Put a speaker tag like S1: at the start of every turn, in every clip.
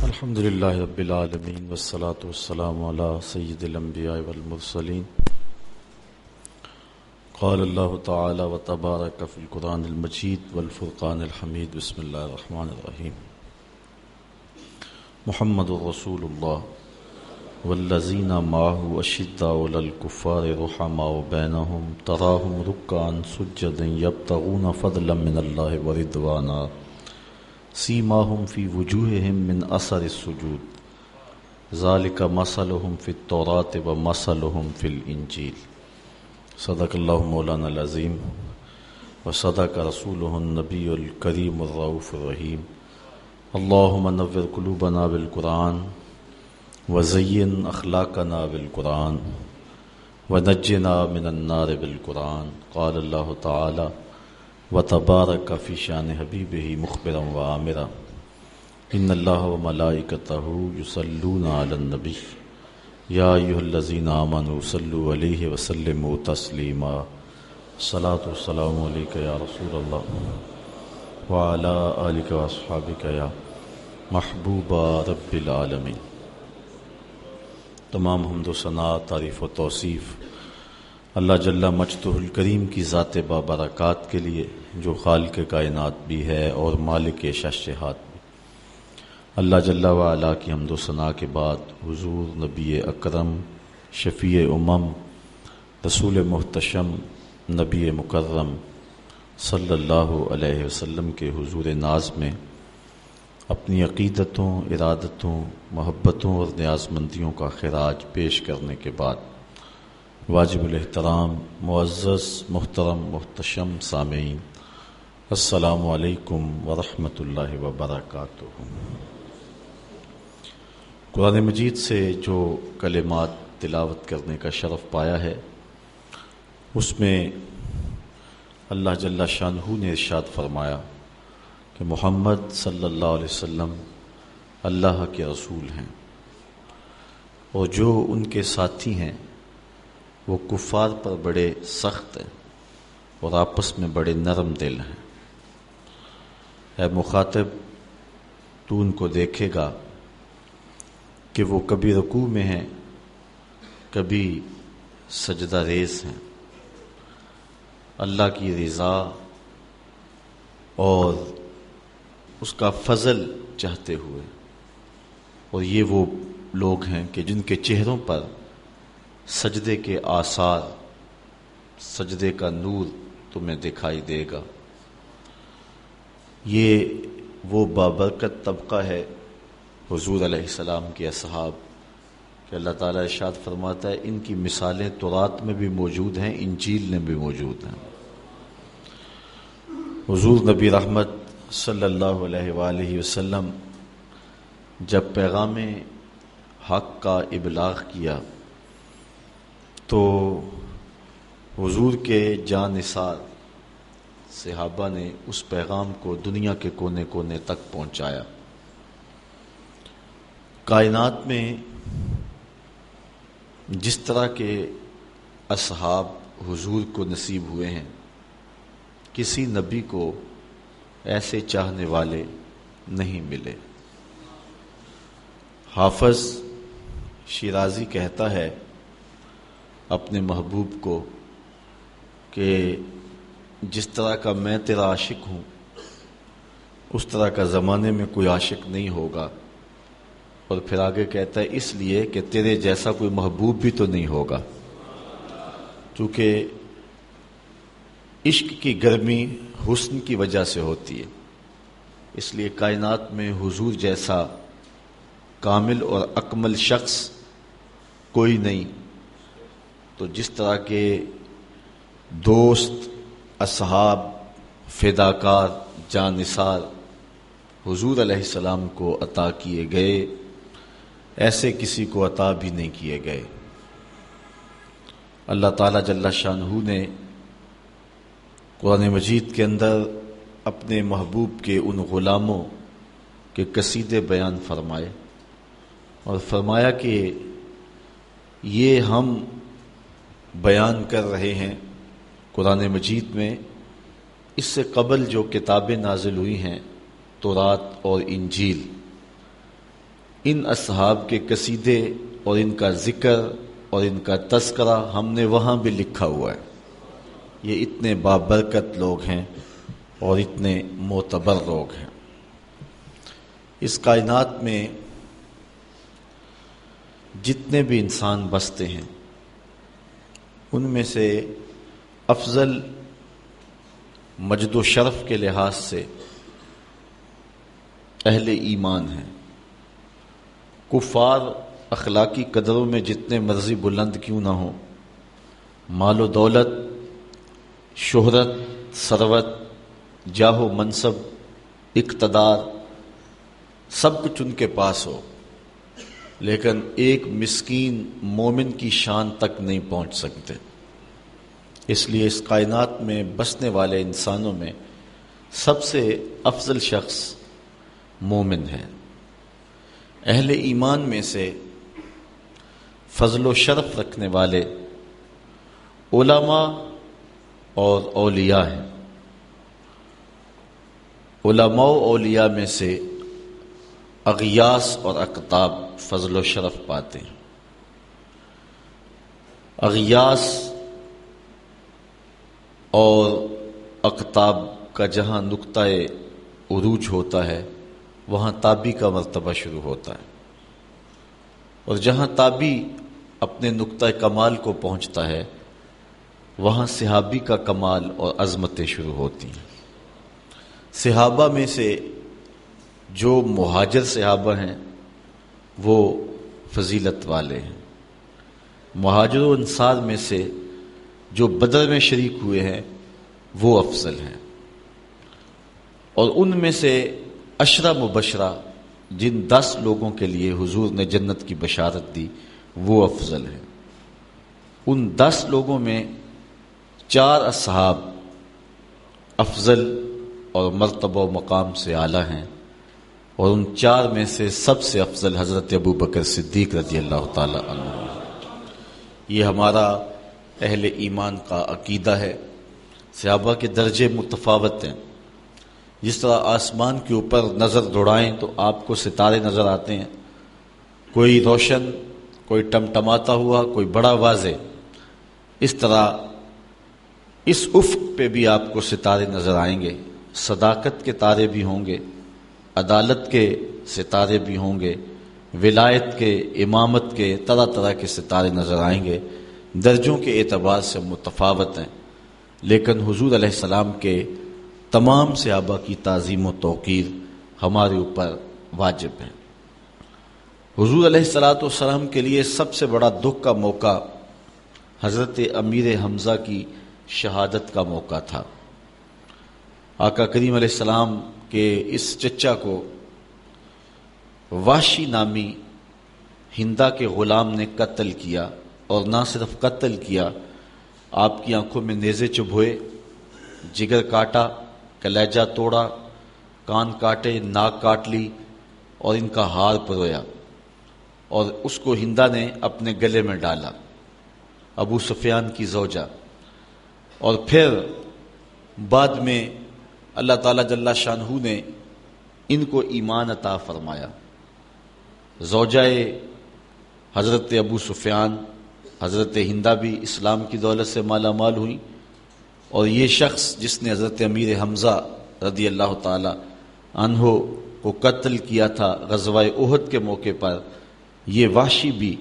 S1: الحمد للہ رب العالمین والصلاة والسلام علی سید الانبیاء والمرسلین. قال اللہ تعالی وتبارک فی القرآن المجید والفرقان الحمید. بسم اللہ الرحمن الرحیم. محمد رسول اللہ والذین معہ اشداء علی الکفار رحماء بینہم تراہم رکعا سجدا یبتغون فضلا من اللہ ورضوانا سیماہم فی وجوہہم من اثر السجود ذالک مثلہم فی التوراۃ ومثلہم فی الانجیل. صدق اللہ مولانا العظیم وصدق رسولہ النبی الکریم الرؤوف الرحیم. اللہم نور قلوبنا بالقرآن وزین اخلاقنا بالقرآن ونجنا من النار بالقرآن. قال اللہ تعالی وتبارک فی شان حبیبہ مخبرا وآمرا ان اللہ وملائکتہ یصلون علی النبی یا ایھا الذین آمنوا صلوا علیہ وسلموا تسلیما. الصلاۃ والسلام علیک یا رسول اللہ وعلی آلک واصحابک یا محبوب رب العالمین. تمام حمد و ثنا، تعریف و توصیف اللہ جل مجدہ الکریم کی ذات بابرکات کے لیے جو خالق کائنات بھی ہے اور مالک شہنشاہات بھی. اللہ جل وعلا کی حمد و ثنا کے بعد حضور نبی اکرم شفیع امم رسول محتشم نبی مکرم صلی اللہ علیہ وسلم کے حضور ناز میں اپنی عقیدتوں، ارادتوں، محبتوں اور نیازمندیوں کا خراج پیش کرنے کے بعد واجب الاحترام معزز محترم محتشم سامعین، السلام علیکم ورحمۃ اللہ وبرکاتہ. قرآن مجید سے جو کلمات تلاوت کرنے کا شرف پایا ہے اس میں اللہ جل شانہ نے ارشاد فرمایا کہ محمد صلی اللہ علیہ وسلم اللہ کے رسول ہیں اور جو ان کے ساتھی ہیں وہ کفار پر بڑے سخت ہیں اور آپس میں بڑے نرم دل ہیں. اے مخاطب، تو ان کو دیکھے گا کہ وہ کبھی رکوع میں ہیں، کبھی سجدہ ریز ہیں، اللہ کی رضا اور اس کا فضل چاہتے ہوئے. اور یہ وہ لوگ ہیں کہ جن کے چہروں پر سجدے کے آثار، سجدے کا نور تمہیں دکھائی دے گا. یہ وہ بابرکت طبقہ ہے حضور علیہ السلام کے اصحاب کہ اللہ تعالیٰ ارشاد فرماتا ہے ان کی مثالیں تورات میں بھی موجود ہیں، انجیل میں بھی موجود ہیں. حضور نبی رحمت صلی اللہ علیہ وآلہ وسلم جب پیغام حق کا ابلاغ کیا تو حضور کے جان نثار صحابہ نے اس پیغام کو دنیا کے کونے کونے تک پہنچایا. کائنات میں جس طرح کے اصحاب حضور کو نصیب ہوئے ہیں کسی نبی کو ایسے چاہنے والے نہیں ملے. حافظ شیرازی کہتا ہے اپنے محبوب کو کہ جس طرح کا میں تیرا عاشق ہوں اس طرح کا زمانے میں کوئی عاشق نہیں ہوگا. اور پھر آگے کہتا ہے اس لیے کہ تیرے جیسا کوئی محبوب بھی تو نہیں ہوگا. چونکہ عشق کی گرمی حسن کی وجہ سے ہوتی ہے، اس لیے کائنات میں حضور جیسا کامل اور اکمل شخص کوئی نہیں. تو جس طرح کے دوست، اصحاب، فداکار، جان نثار حضور علیہ السلام کو عطا کیے گئے ایسے کسی کو عطا بھی نہیں کیے گئے. اللہ تعالیٰ جل شانہ نے قرآن مجید کے اندر اپنے محبوب کے ان غلاموں کے قصیدے بیان فرمائے اور فرمایا کہ یہ ہم بیان کر رہے ہیں قرآن مجید میں اس سے قبل جو کتابیں نازل ہوئی ہیں تورات اور انجیل، ان اصحاب کے قصیدے اور ان کا ذکر اور ان کا تذکرہ ہم نے وہاں بھی لکھا ہوا ہے. یہ اتنے بابرکت لوگ ہیں اور اتنے معتبر لوگ ہیں. اس کائنات میں جتنے بھی انسان بستے ہیں ان میں سے افضل مجد و شرف کے لحاظ سے اہل ایمان ہیں. کفار اخلاقی قدروں میں جتنے مرضی بلند کیوں نہ ہوں، مال و دولت، شہرت، ثروت، جاہ و منصب، اقتدار، سب کچھ ان کے پاس ہو، لیکن ایک مسکین مومن کی شان تک نہیں پہنچ سکتے. اس لیے اس کائنات میں بسنے والے انسانوں میں سب سے افضل شخص مومن ہے. اہل ایمان میں سے فضل و شرف رکھنے والے علماء اور اولیاء ہیں. علماء و اولیاء میں سے اغیاث اور اقطاب فضل و شرف پاتے ہیں. اغیاث اور اقطاب کا جہاں نقطہ عروج ہوتا ہے وہاں تابی کا مرتبہ شروع ہوتا ہے، اور جہاں تابی اپنے نقطہ کمال کو پہنچتا ہے وہاں صحابی کا کمال اور عظمتیں شروع ہوتی ہیں. صحابہ میں سے جو مہاجر صحابہ ہیں وہ فضیلت والے ہیں. مہاجر و انصار میں سے جو بدر میں شریک ہوئے ہیں وہ افضل ہیں، اور ان میں سے عشرہ مبشرہ جن 10 لوگوں کے لیے حضور نے جنت کی بشارت دی وہ افضل ہیں. ان 10 لوگوں میں 4 اصحاب افضل اور مرتبہ و مقام سے اعلیٰ ہیں، اور ان 4 میں سے سب سے افضل حضرت ابوبکر صدیق رضی اللہ تعالی عنہ. یہ ہمارا اہل ایمان کا عقیدہ ہے. صحابہ کے درجے متفاوت ہیں. جس طرح آسمان کے اوپر نظر دوڑائیں تو آپ کو ستارے نظر آتے ہیں، کوئی روشن، کوئی ٹمٹماتا ہوا، کوئی بڑا واضح. اس طرح اس افق پہ بھی آپ کو ستارے نظر آئیں گے. صداقت کے تارے بھی ہوں گے، عدالت کے ستارے بھی ہوں گے، ولایت کے، امامت کے، طرح طرح کے ستارے نظر آئیں گے. درجوں کے اعتبار سے متفاوت ہیں، لیکن حضور علیہ السلام کے تمام صحابہ کی تعظیم و توقیر ہمارے اوپر واجب ہے. حضور علیہ السلام کے لیے سب سے بڑا دکھ کا موقع حضرت امیر حمزہ کی شہادت کا موقع تھا. آقا کریم علیہ السلام کے اس چچا کو وحشی نامی ہندا کے غلام نے قتل کیا، اور نہ صرف قتل کیا، آپ کی آنکھوں میں نیزے چبھوئے، جگر کاٹا، کلیجہ توڑا، کان کاٹے، ناک کاٹ لی، اور ان کا ہار پرویا، اور اس کو ہندا نے اپنے گلے میں ڈالا، ابو سفیان کی زوجہ. اور پھر بعد میں اللہ تعالیٰ جل شانہ نے ان کو ایمان عطا فرمایا. زوجہ حضرت ابو سفیان حضرت ہندا بھی اسلام کی دولت سے مالا مال ہوئی، اور یہ شخص جس نے حضرت امیر حمزہ رضی اللہ تعالی عنہ کو قتل کیا تھا غزوہ احد کے موقع پر، یہ وحشی بھی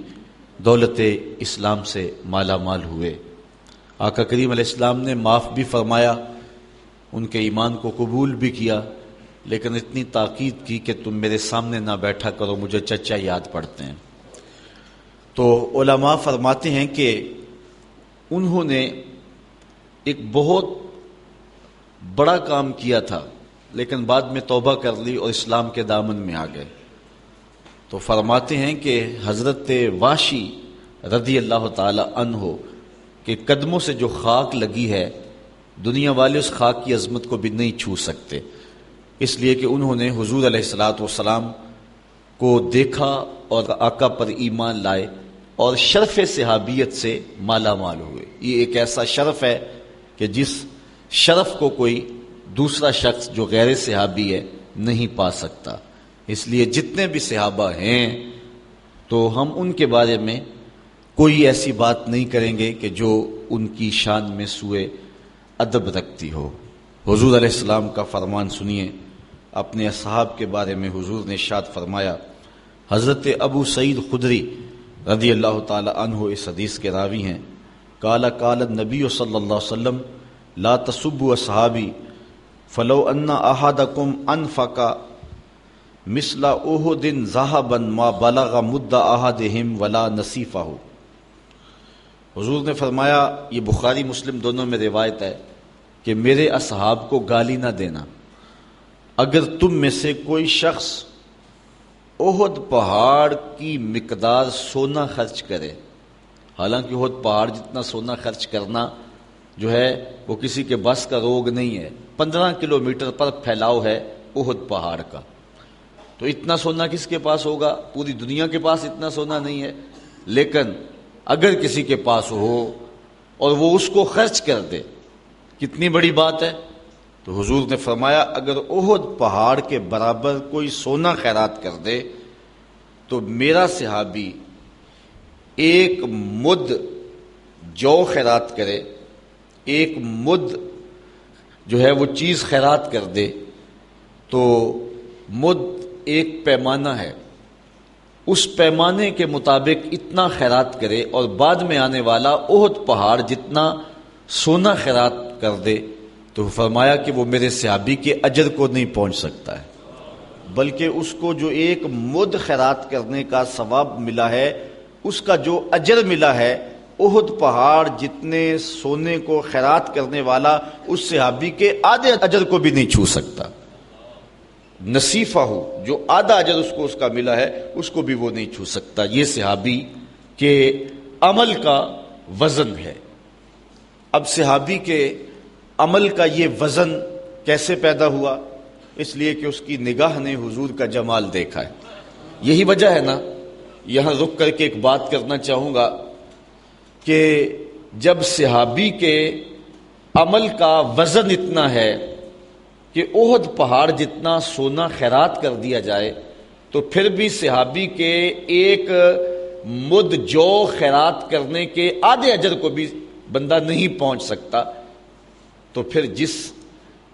S1: دولت اسلام سے مالا مال ہوئے. آقا کریم علیہ السلام نے معاف بھی فرمایا، ان کے ایمان کو قبول بھی کیا، لیکن اتنی تاکید کی کہ تم میرے سامنے نہ بیٹھا کرو، مجھے چچا یاد پڑتے ہیں. تو علماء فرماتے ہیں کہ انہوں نے ایک بہت بڑا کام کیا تھا، لیکن بعد میں توبہ کر لی اور اسلام کے دامن میں آ گئے. تو فرماتے ہیں کہ حضرت وحشی رضی اللہ تعالی عنہ کے قدموں سے جو خاک لگی ہے، دنیا والے اس خاک کی عظمت کو بھی نہیں چھو سکتے، اس لیے کہ انہوں نے حضور علیہ السلام کو دیکھا اور آقا پر ایمان لائے اور شرف صحابیت سے مالا مال ہوئے. یہ ایک ایسا شرف ہے کہ جس شرف کو کوئی دوسرا شخص جو غیر صحابی ہے نہیں پا سکتا. اس لیے جتنے بھی صحابہ ہیں تو ہم ان کے بارے میں کوئی ایسی بات نہیں کریں گے کہ جو ان کی شان میں سوء ادب رکھتی ہو۔ حضور علیہ السلام کا فرمان سنیے، اپنے اصحاب کے بارے میں حضور نے ارشاد فرمایا، حضرت ابو سعید خدری رضی اللہ تعالی عنہ اس حدیث کے راوی ہیں، قال النبی صلی اللہ علیہ وسلم لا تسبوا اصحابی فلو ان احدکم انفق مثل احد ذهبا ما بلغ مد احدهم ولا نصیفہ۔ حضور نے فرمایا، یہ بخاری مسلم دونوں میں روایت ہے کہ میرے اصحاب کو گالی نہ دینا۔ اگر تم میں سے کوئی شخص احد پہاڑ کی مقدار سونا خرچ کرے، حالانکہ احد پہاڑ جتنا سونا خرچ کرنا جو ہے وہ کسی کے بس کا روگ نہیں ہے، 15 کلومیٹر پر پھیلاؤ ہے احد پہاڑ کا، تو اتنا سونا کس کے پاس ہوگا؟ پوری دنیا کے پاس اتنا سونا نہیں ہے، لیکن اگر کسی کے پاس ہو اور وہ اس کو خرچ کر دے، کتنی بڑی بات ہے۔ تو حضور نے فرمایا اگر احد پہاڑ کے برابر کوئی سونا خیرات کر دے تو میرا صحابی ایک مد جو خیرات کرے، ایک مد جو ہے وہ چیز خیرات کر دے، تو مد ایک پیمانہ ہے، اس پیمانے کے مطابق اتنا خیرات کرے اور بعد میں آنے والا احد پہاڑ جتنا سونا خیرات کر دے، تو فرمایا کہ وہ میرے صحابی کے اجر کو نہیں پہنچ سکتا ہے، بلکہ اس کو جو ایک مد خیرات کرنے کا ثواب ملا ہے، اس کا جو اجر ملا ہے احد پہاڑ جتنے سونے کو خیرات کرنے والا اس صحابی کے آدھے اجر کو بھی نہیں چھو سکتا۔ نصیفہ ہو، جو آدھا اجر اس کو اس کا ملا ہے اس کو بھی وہ نہیں چھو سکتا۔ یہ صحابی کے عمل کا وزن ہے۔ اب صحابی کے عمل کا یہ وزن کیسے پیدا ہوا؟ اس لیے کہ اس کی نگاہ نے حضور کا جمال دیکھا ہے۔ یہی وجہ ہے نا، یہاں رک کر کے ایک بات کرنا چاہوں گا کہ جب صحابی کے عمل کا وزن اتنا ہے کہ احد پہاڑ جتنا سونا خیرات کر دیا جائے تو پھر بھی صحابی کے ایک مد جو خیرات کرنے کے آدھے اجر کو بھی بندہ نہیں پہنچ سکتا، تو پھر جس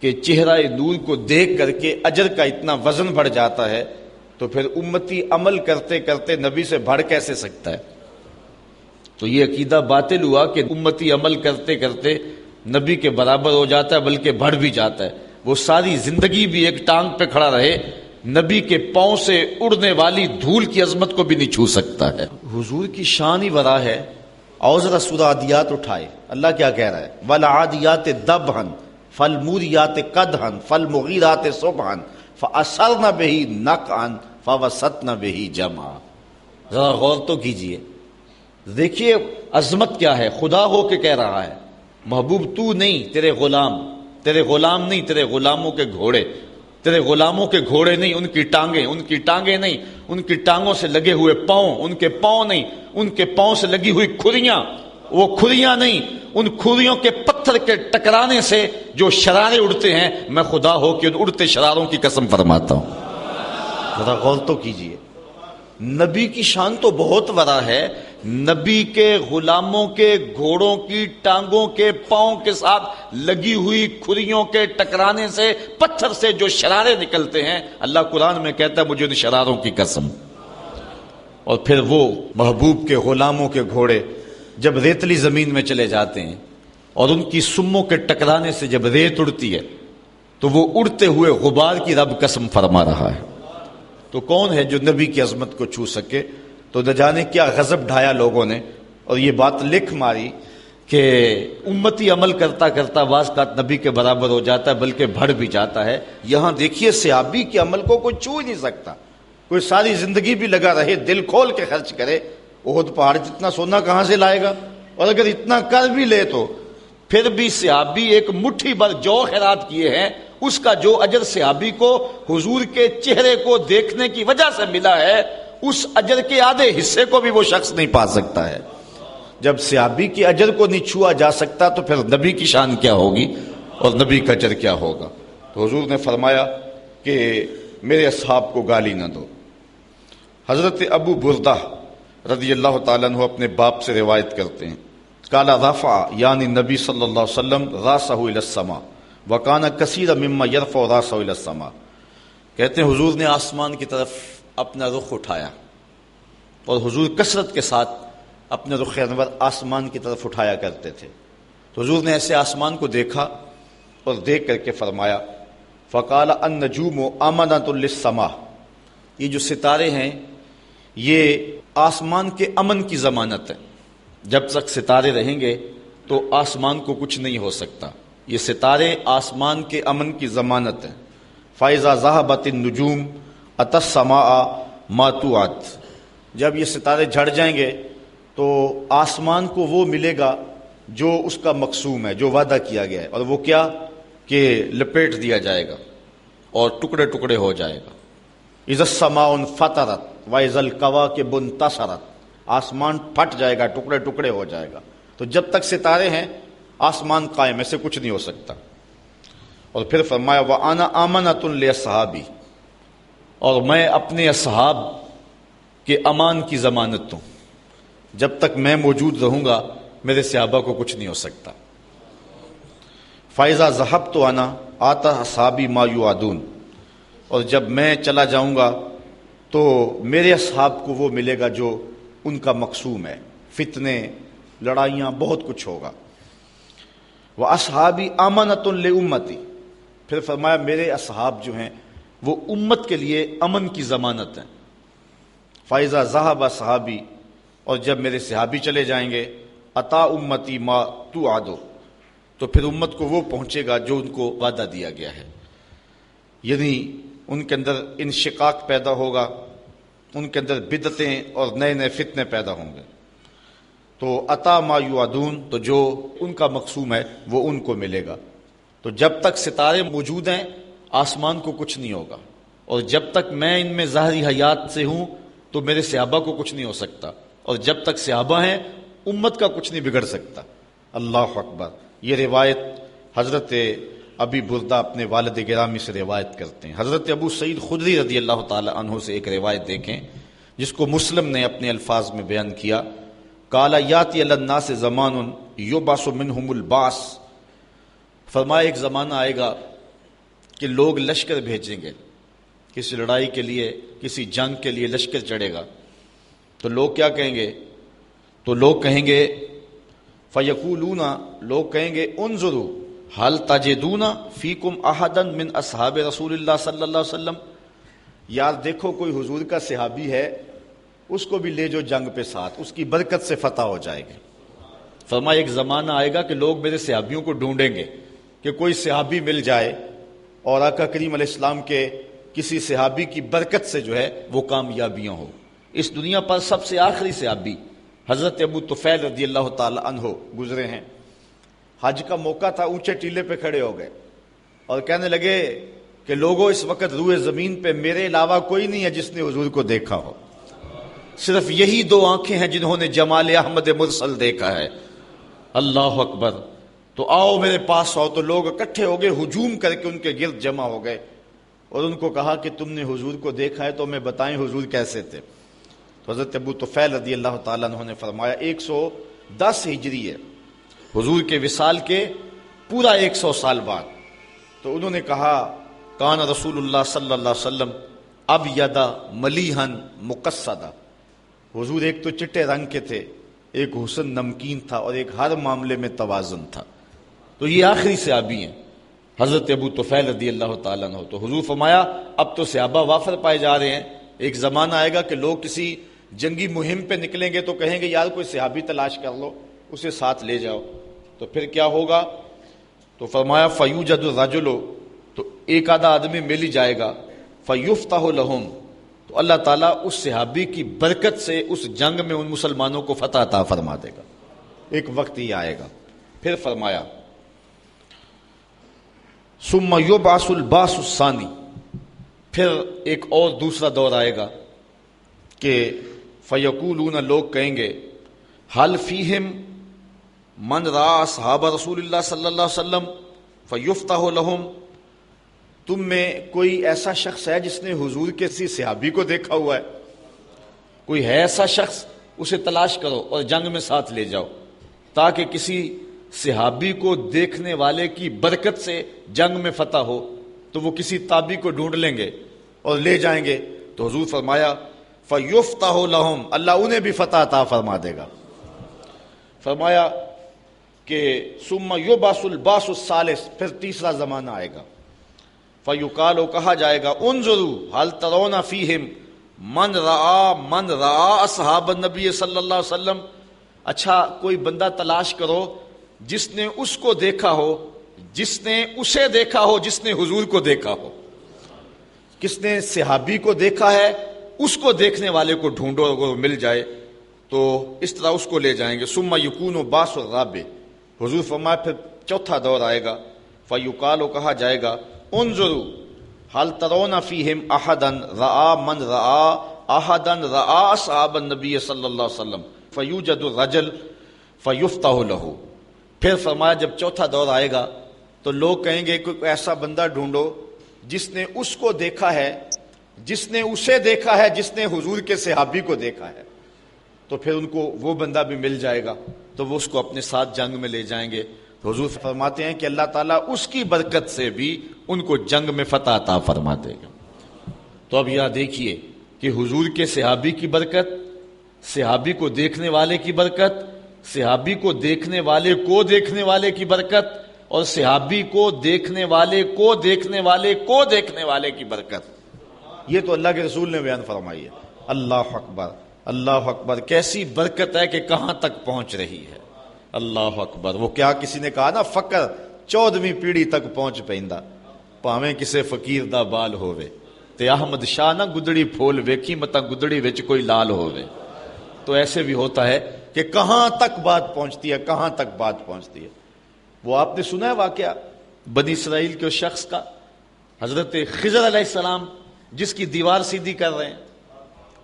S1: کے چہرہ نور کو دیکھ کر کے اجر کا اتنا وزن بڑھ جاتا ہے تو پھر امتی عمل کرتے کرتے نبی سے بڑھ کیسے سکتا ہے؟ تو یہ عقیدہ باطل ہوا کہ امتی عمل کرتے کرتے نبی کے برابر ہو جاتا ہے، بلکہ بڑھ بھی جاتا ہے۔ وہ ساری زندگی بھی ایک ٹانگ پہ کھڑا رہے، نبی کے پاؤں سے اڑنے والی دھول کی عظمت کو بھی نہیں چھو سکتا ہے۔ حضور کی شان ہی ورا ہے۔ اور ذرا سورہ عادیات اٹھائے، اللہ کیا کہہ رہا ہے؟ وَالْعَادِيَاتِ دَبْحًا فَالْمُورِيَاتِ قَدْحًا فَالْمُغِيرَاتِ صُبْحًا فَأَثَرْنَ بِهِ نَقْعًا فَوَسَطْنَ بِهِ جَمْعًا۔ ذرا غور تو کیجئے، دیکھیے عظمت کیا ہے۔ خدا ہو کے کہہ رہا ہے، محبوب تو نہیں، تیرے غلام، تیرے غلام نہیں، تیرے غلاموں کے گھوڑے، تیرے غلاموں کے گھوڑے نہیں، ان کی ٹانگیں، ان کی ٹانگیں نہیں، ان کی ٹانگوں سے لگے ہوئے پاؤں، ان کے پاؤں نہیں، ان کے پاؤں سے لگی ہوئی کھریاں، وہ کھریاں نہیں، ان کھریوں کے پتھر کے ٹکرانے سے جو شرارے اڑتے ہیں، میں خدا ہو کے ان اڑتے شراروں کی قسم فرماتا ہوں۔ ذرا غور تو کیجئے، نبی کی شان تو بہت ورا ہے۔ نبی کے غلاموں کے گھوڑوں کی ٹانگوں کے پاؤں کے ساتھ لگی ہوئی کھریوں کے ٹکرانے سے، پتھر سے جو شرارے نکلتے ہیں، اللہ قرآن میں کہتا ہے مجھے ان شراروں کی قسم۔ اور پھر وہ محبوب کے غلاموں کے گھوڑے جب ریتلی زمین میں چلے جاتے ہیں اور ان کی سموں کے ٹکرانے سے جب ریت اڑتی ہے تو وہ اڑتے ہوئے غبار کی رب قسم فرما رہا ہے۔ تو کون ہے جو نبی کی عظمت کو چھو سکے؟ تو نہ جانے کیا غضب ڈھایا لوگوں نے اور یہ بات لکھ ماری کہ امتی عمل کرتا کرتا بعض کا نبی کے برابر ہو جاتا ہے، بلکہ بڑھ بھی جاتا ہے۔ یہاں دیکھیے صحابی کے عمل کو کوئی چھو ہی نہیں سکتا۔ کوئی ساری زندگی بھی لگا رہے، دل کھول کے خرچ کرے، احد پہاڑ جتنا سونا کہاں سے لائے گا؟ اور اگر اتنا کر بھی لے تو پھر بھی صحابی ایک مٹھی بھر جو خیرات کیے ہیں، اس کا جو اجر صحابی کو حضور کے چہرے کو دیکھنے کی وجہ سے ملا ہے، اس اجر کے آدھے حصے کو بھی وہ شخص نہیں پا سکتا ہے۔ جب صحابی کے اجر کو نہیں چھوا جا سکتا تو پھر نبی کی شان کیا ہوگی اور نبی کا اجر کیا ہوگا؟ تو حضور نے فرمایا کہ
S2: میرے اصحاب کو گالی نہ دو۔ حضرت ابو بردہ رضی اللہ تعالیٰ عنہ اپنے باپ سے روایت کرتے ہیں، قال رفع یعنی نبی صلی اللہ علیہ وسلم راسہ الی السماء وکان کثیر مما یرفع راسہ الی السماء، کہتے ہیں حضور نے آسمان کی طرف اپنا رخ اٹھایا، اور حضور کثرت کے ساتھ اپنے رخ انور آسمان کی طرف اٹھایا کرتے تھے۔ تو حضور نے ایسے آسمان کو دیکھا اور دیکھ کر کے فرمایا فقال النجوم امنۃ للسماء، یہ جو ستارے ہیں یہ آسمان کے امن کی ضمانت ہے، جب تک ستارے رہیں گے تو آسمان کو کچھ نہیں ہو سکتا، یہ ستارے آسمان کے امن کی ضمانت ہیں۔ فَإِذَا ذَهَبَتِ النُّجُومُ أَتَى السَّمَاءَ مَا تُوعَدُ، جب یہ ستارے جھڑ جائیں گے تو آسمان کو وہ ملے گا جو اس کا مقسوم ہے، جو وعدہ کیا گیا ہے، اور وہ کیا کہ لپیٹ دیا جائے گا اور ٹکڑے ٹکڑے ہو جائے گا۔ اذا السماء انفطرت واذا الكواكب انتصرت، آسمان پھٹ جائے گا، ٹکڑے ٹکڑے ہو جائے گا۔ تو جب تک ستارے ہیں آسمان قائم، ایسے کچھ نہیں ہو سکتا۔ اور پھر فرمایا وَأَنَا آمَنَةٌ لِأَصْحَابِي، اور میں اپنے اصحاب کے امان کی ضمانت دوں، جب تک میں موجود رہوں گا میرے صحابہ کو کچھ نہیں ہو سکتا۔ فَإِذَا ذَهَبْتُ أَنَا آتَى أَصْحَابِي مَا يُوعَدُونَ، اور جب میں چلا جاؤں گا تو میرے اصحاب کو وہ ملے گا جو ان کا مقسوم ہے، فتنے، لڑائیاں، بہت کچھ ہوگا۔ وَأَصْحَابِي آمَنَةٌ لِأُمَّتِي، پھر فرمایا میرے اصحاب جو ہیں وہ امت کے لیے امن کی ضمانت ہیں۔ فَإِذَا ذَهَبَ صحابی، اور جب میرے صحابی چلے جائیں گے عطا امتی ما توعد، تو پھر امت کو وہ پہنچے گا جو ان کو وعدہ دیا گیا ہے، یعنی ان کے اندر انشقاق پیدا ہوگا، ان کے اندر بدعتیں اور نئے نئے فتنے پیدا ہوں گے۔ تو عطا ما یوعدون، تو جو ان کا مقسوم ہے وہ ان کو ملے گا۔ تو جب تک ستارے موجود ہیں آسمان کو کچھ نہیں ہوگا، اور جب تک میں ان میں ظاہری حیات سے ہوں تو میرے صحابہ کو کچھ نہیں ہو سکتا، اور جب تک صحابہ ہیں امت کا کچھ نہیں بگڑ سکتا۔ اللہ اکبر۔ یہ روایت حضرت ابی بردہ اپنے والد گرامی سے روایت کرتے ہیں۔ حضرت ابو سعید خدری رضی اللہ تعالی عنہ سے ایک روایت دیکھیں جس کو مسلم نے اپنے الفاظ میں بیان کیا، قال یاتی علی الناس زمان یبعث منہم البعث، فرمایا ایک زمانہ آئے گا کہ لوگ لشکر بھیجیں گے، کسی لڑائی کے لیے، کسی جنگ کے لیے لشکر چڑھے گا، تو لوگ کیا کہیں گے؟ تو لوگ کہیں گے فیقولون، لوگ کہیں گے انظروا حل تجدون فیکم احدا من اصحاب رسول اللہ صلی اللہ علیہ وسلم، یار دیکھو کوئی حضور کا صحابی ہے، اس کو بھی لے جو جنگ پہ ساتھ، اس کی برکت سے فتح ہو جائے گی۔ فرمایا ایک زمانہ آئے گا کہ لوگ میرے صحابیوں کو ڈھونڈیں گے کہ کوئی صحابی مل جائے اور آقا کریم علیہ السلام کے کسی صحابی کی برکت سے جو ہے وہ کامیابیاں ہو۔ اس دنیا پر سب سے آخری صحابی حضرت ابو طفیل رضی اللہ تعالی عنہ گزرے ہیں۔ حج کا موقع تھا، اونچے ٹیلے پہ کھڑے ہو گئے اور کہنے لگے کہ لوگوں اس وقت روئے زمین پہ میرے علاوہ کوئی نہیں ہے جس نے حضور کو دیکھا ہو، صرف یہی دو آنکھیں ہیں جنہوں نے جمال احمد مرسل دیکھا ہے۔ اللہ اکبر۔ تو آؤ میرے پاس آؤ، تو لوگ اکٹھے ہو گئے، ہجوم کر کے ان کے گرد جمع ہو گئے اور ان کو کہا کہ تم نے حضور کو دیکھا ہے تو ہمیں بتائیں حضور کیسے تھے۔ تو حضرت ابو طفیل رضی اللہ تعالیٰ عنہ نے فرمایا 110 ہجری ہے، حضور کے وصال کے پورا 100 سال بعد۔ تو انہوں نے کہا کان رسول اللہ صلی اللہ علیہ وسلم ابیض ملیحا مقصدا، حضور ایک تو چٹے رنگ کے تھے، ایک حسن نمکین تھا، اور ایک ہر معاملے میں توازن تھا۔ تو یہ آخری صحابی ہیں حضرت ابو طفیل رضی اللہ تعالیٰ عنہ۔ تو حضور فرمایا اب تو صحابہ وافر پائے جا رہے ہیں، ایک زمانہ آئے گا کہ لوگ کسی جنگی مہم پہ نکلیں گے تو کہیں گے یار کوئی صحابی تلاش کر لو، اسے ساتھ لے جاؤ۔ تو پھر کیا ہوگا؟ تو فرمایا فیوجد الرجل، تو ایک آدھا آدمی مل ہی جائے گا، فیفتح لہم، تو اللہ تعالیٰ اس صحابی کی برکت سے اس جنگ میں ان مسلمانوں کو فتح عطا فرما دے گا۔ ایک وقت ہی آئے گا۔ پھر فرمایا ثم یبعث البعث الثانی، پھر ایک اور دوسرا دور آئے گا کہ فیقولون، لوگ کہیں گے حل فیہم من رأى اصحاب رسول اللہ صلی اللہ علیہ وسلم فیفتح لہم، تم میں کوئی ایسا شخص ہے جس نے حضور کے کسی صحابی کو دیکھا ہوا ہے؟ کوئی ہے ایسا شخص؟ اسے تلاش کرو اور جنگ میں ساتھ لے جاؤ، تاکہ کسی صحابی کو دیکھنے والے کی برکت سے جنگ میں فتح ہو۔ تو وہ کسی تابعی کو ڈھونڈ لیں گے اور لے جائیں گے۔ تو حضور فرمایا فَيُفْتَحُ لَهُمْ، اللہ انہیں بھی فتح عطا فرما دے گا۔ فرمایا کہ ثُمَّ يُبْعَثُ الْبَعْثُ الثَّالِثُ، پھر تیسرا زمانہ آئے گا۔ فَيُقَالُ، کہا جائے گا انظروا هل ترون فیہم من رعا اصحاب النبی صلی اللہ علیہ وسلم، اچھا کوئی بندہ تلاش کرو جس نے اس کو دیکھا ہو، جس نے اسے دیکھا ہو، جس نے حضور کو دیکھا ہو۔ کس نے صحابی کو دیکھا ہے، اس کو دیکھنے والے کو ڈھونڈو، اگر وہ مل جائے تو اس طرح اس کو لے جائیں گے۔ ثم یکون باس الرابع، حضور فرمایا پھر چوتھا دور آئے گا۔ فیقال، کہا جائے گا انظروا هل ترون فیہم احدا رعا من رعا احدا رعا اصحاب النبی صلی اللہ علیہ وسلم فیوجد الرجل فیفتح له۔ پھر فرمایا جب چوتھا دور آئے گا تو لوگ کہیں گے کوئی ایسا بندہ ڈھونڈو جس نے اس کو دیکھا ہے، جس نے اسے دیکھا ہے، جس نے حضور کے صحابی کو دیکھا ہے۔ تو پھر ان کو وہ بندہ بھی مل جائے گا، تو وہ اس کو اپنے ساتھ جنگ میں لے جائیں گے۔ تو حضور فرماتے ہیں کہ اللہ تعالیٰ اس کی برکت سے بھی ان کو جنگ میں فتح عطا فرما دے گا۔ تو اب یہاں دیکھیے کہ حضور کے صحابی کی برکت، صحابی کو دیکھنے والے کی برکت، صحابی کو دیکھنے والے کو دیکھنے والے کی برکت، اور صحابی کو دیکھنے والے کو دیکھنے والے کو دیکھنے والے کی برکت، یہ تو اللہ کے رسول نے بیان فرمائی ہے۔ اللہ اکبر، اللہ اکبر، کیسی برکت ہے کہ کہاں تک پہنچ رہی ہے۔ اللہ اکبر۔ وہ کیا کسی نے کہا نا، فقر 14ویں پیڑھی تک پہنچ پیندا، پاویں کسے فقیر دا بال ہووے، تے احمد شاہ نہ گدڑی پھول ویکھی متا گدڑی وچ کوئی لال ہووے۔ تو ایسے بھی ہوتا ہے کہ کہاں تک بات پہنچتی ہے، کہاں تک بات پہنچتی ہے۔ وہ آپ نے سنا ہے واقعہ بنی اسرائیل کے اس شخص کا، حضرت خضر علیہ السلام جس کی دیوار سیدھی کر رہے ہیں۔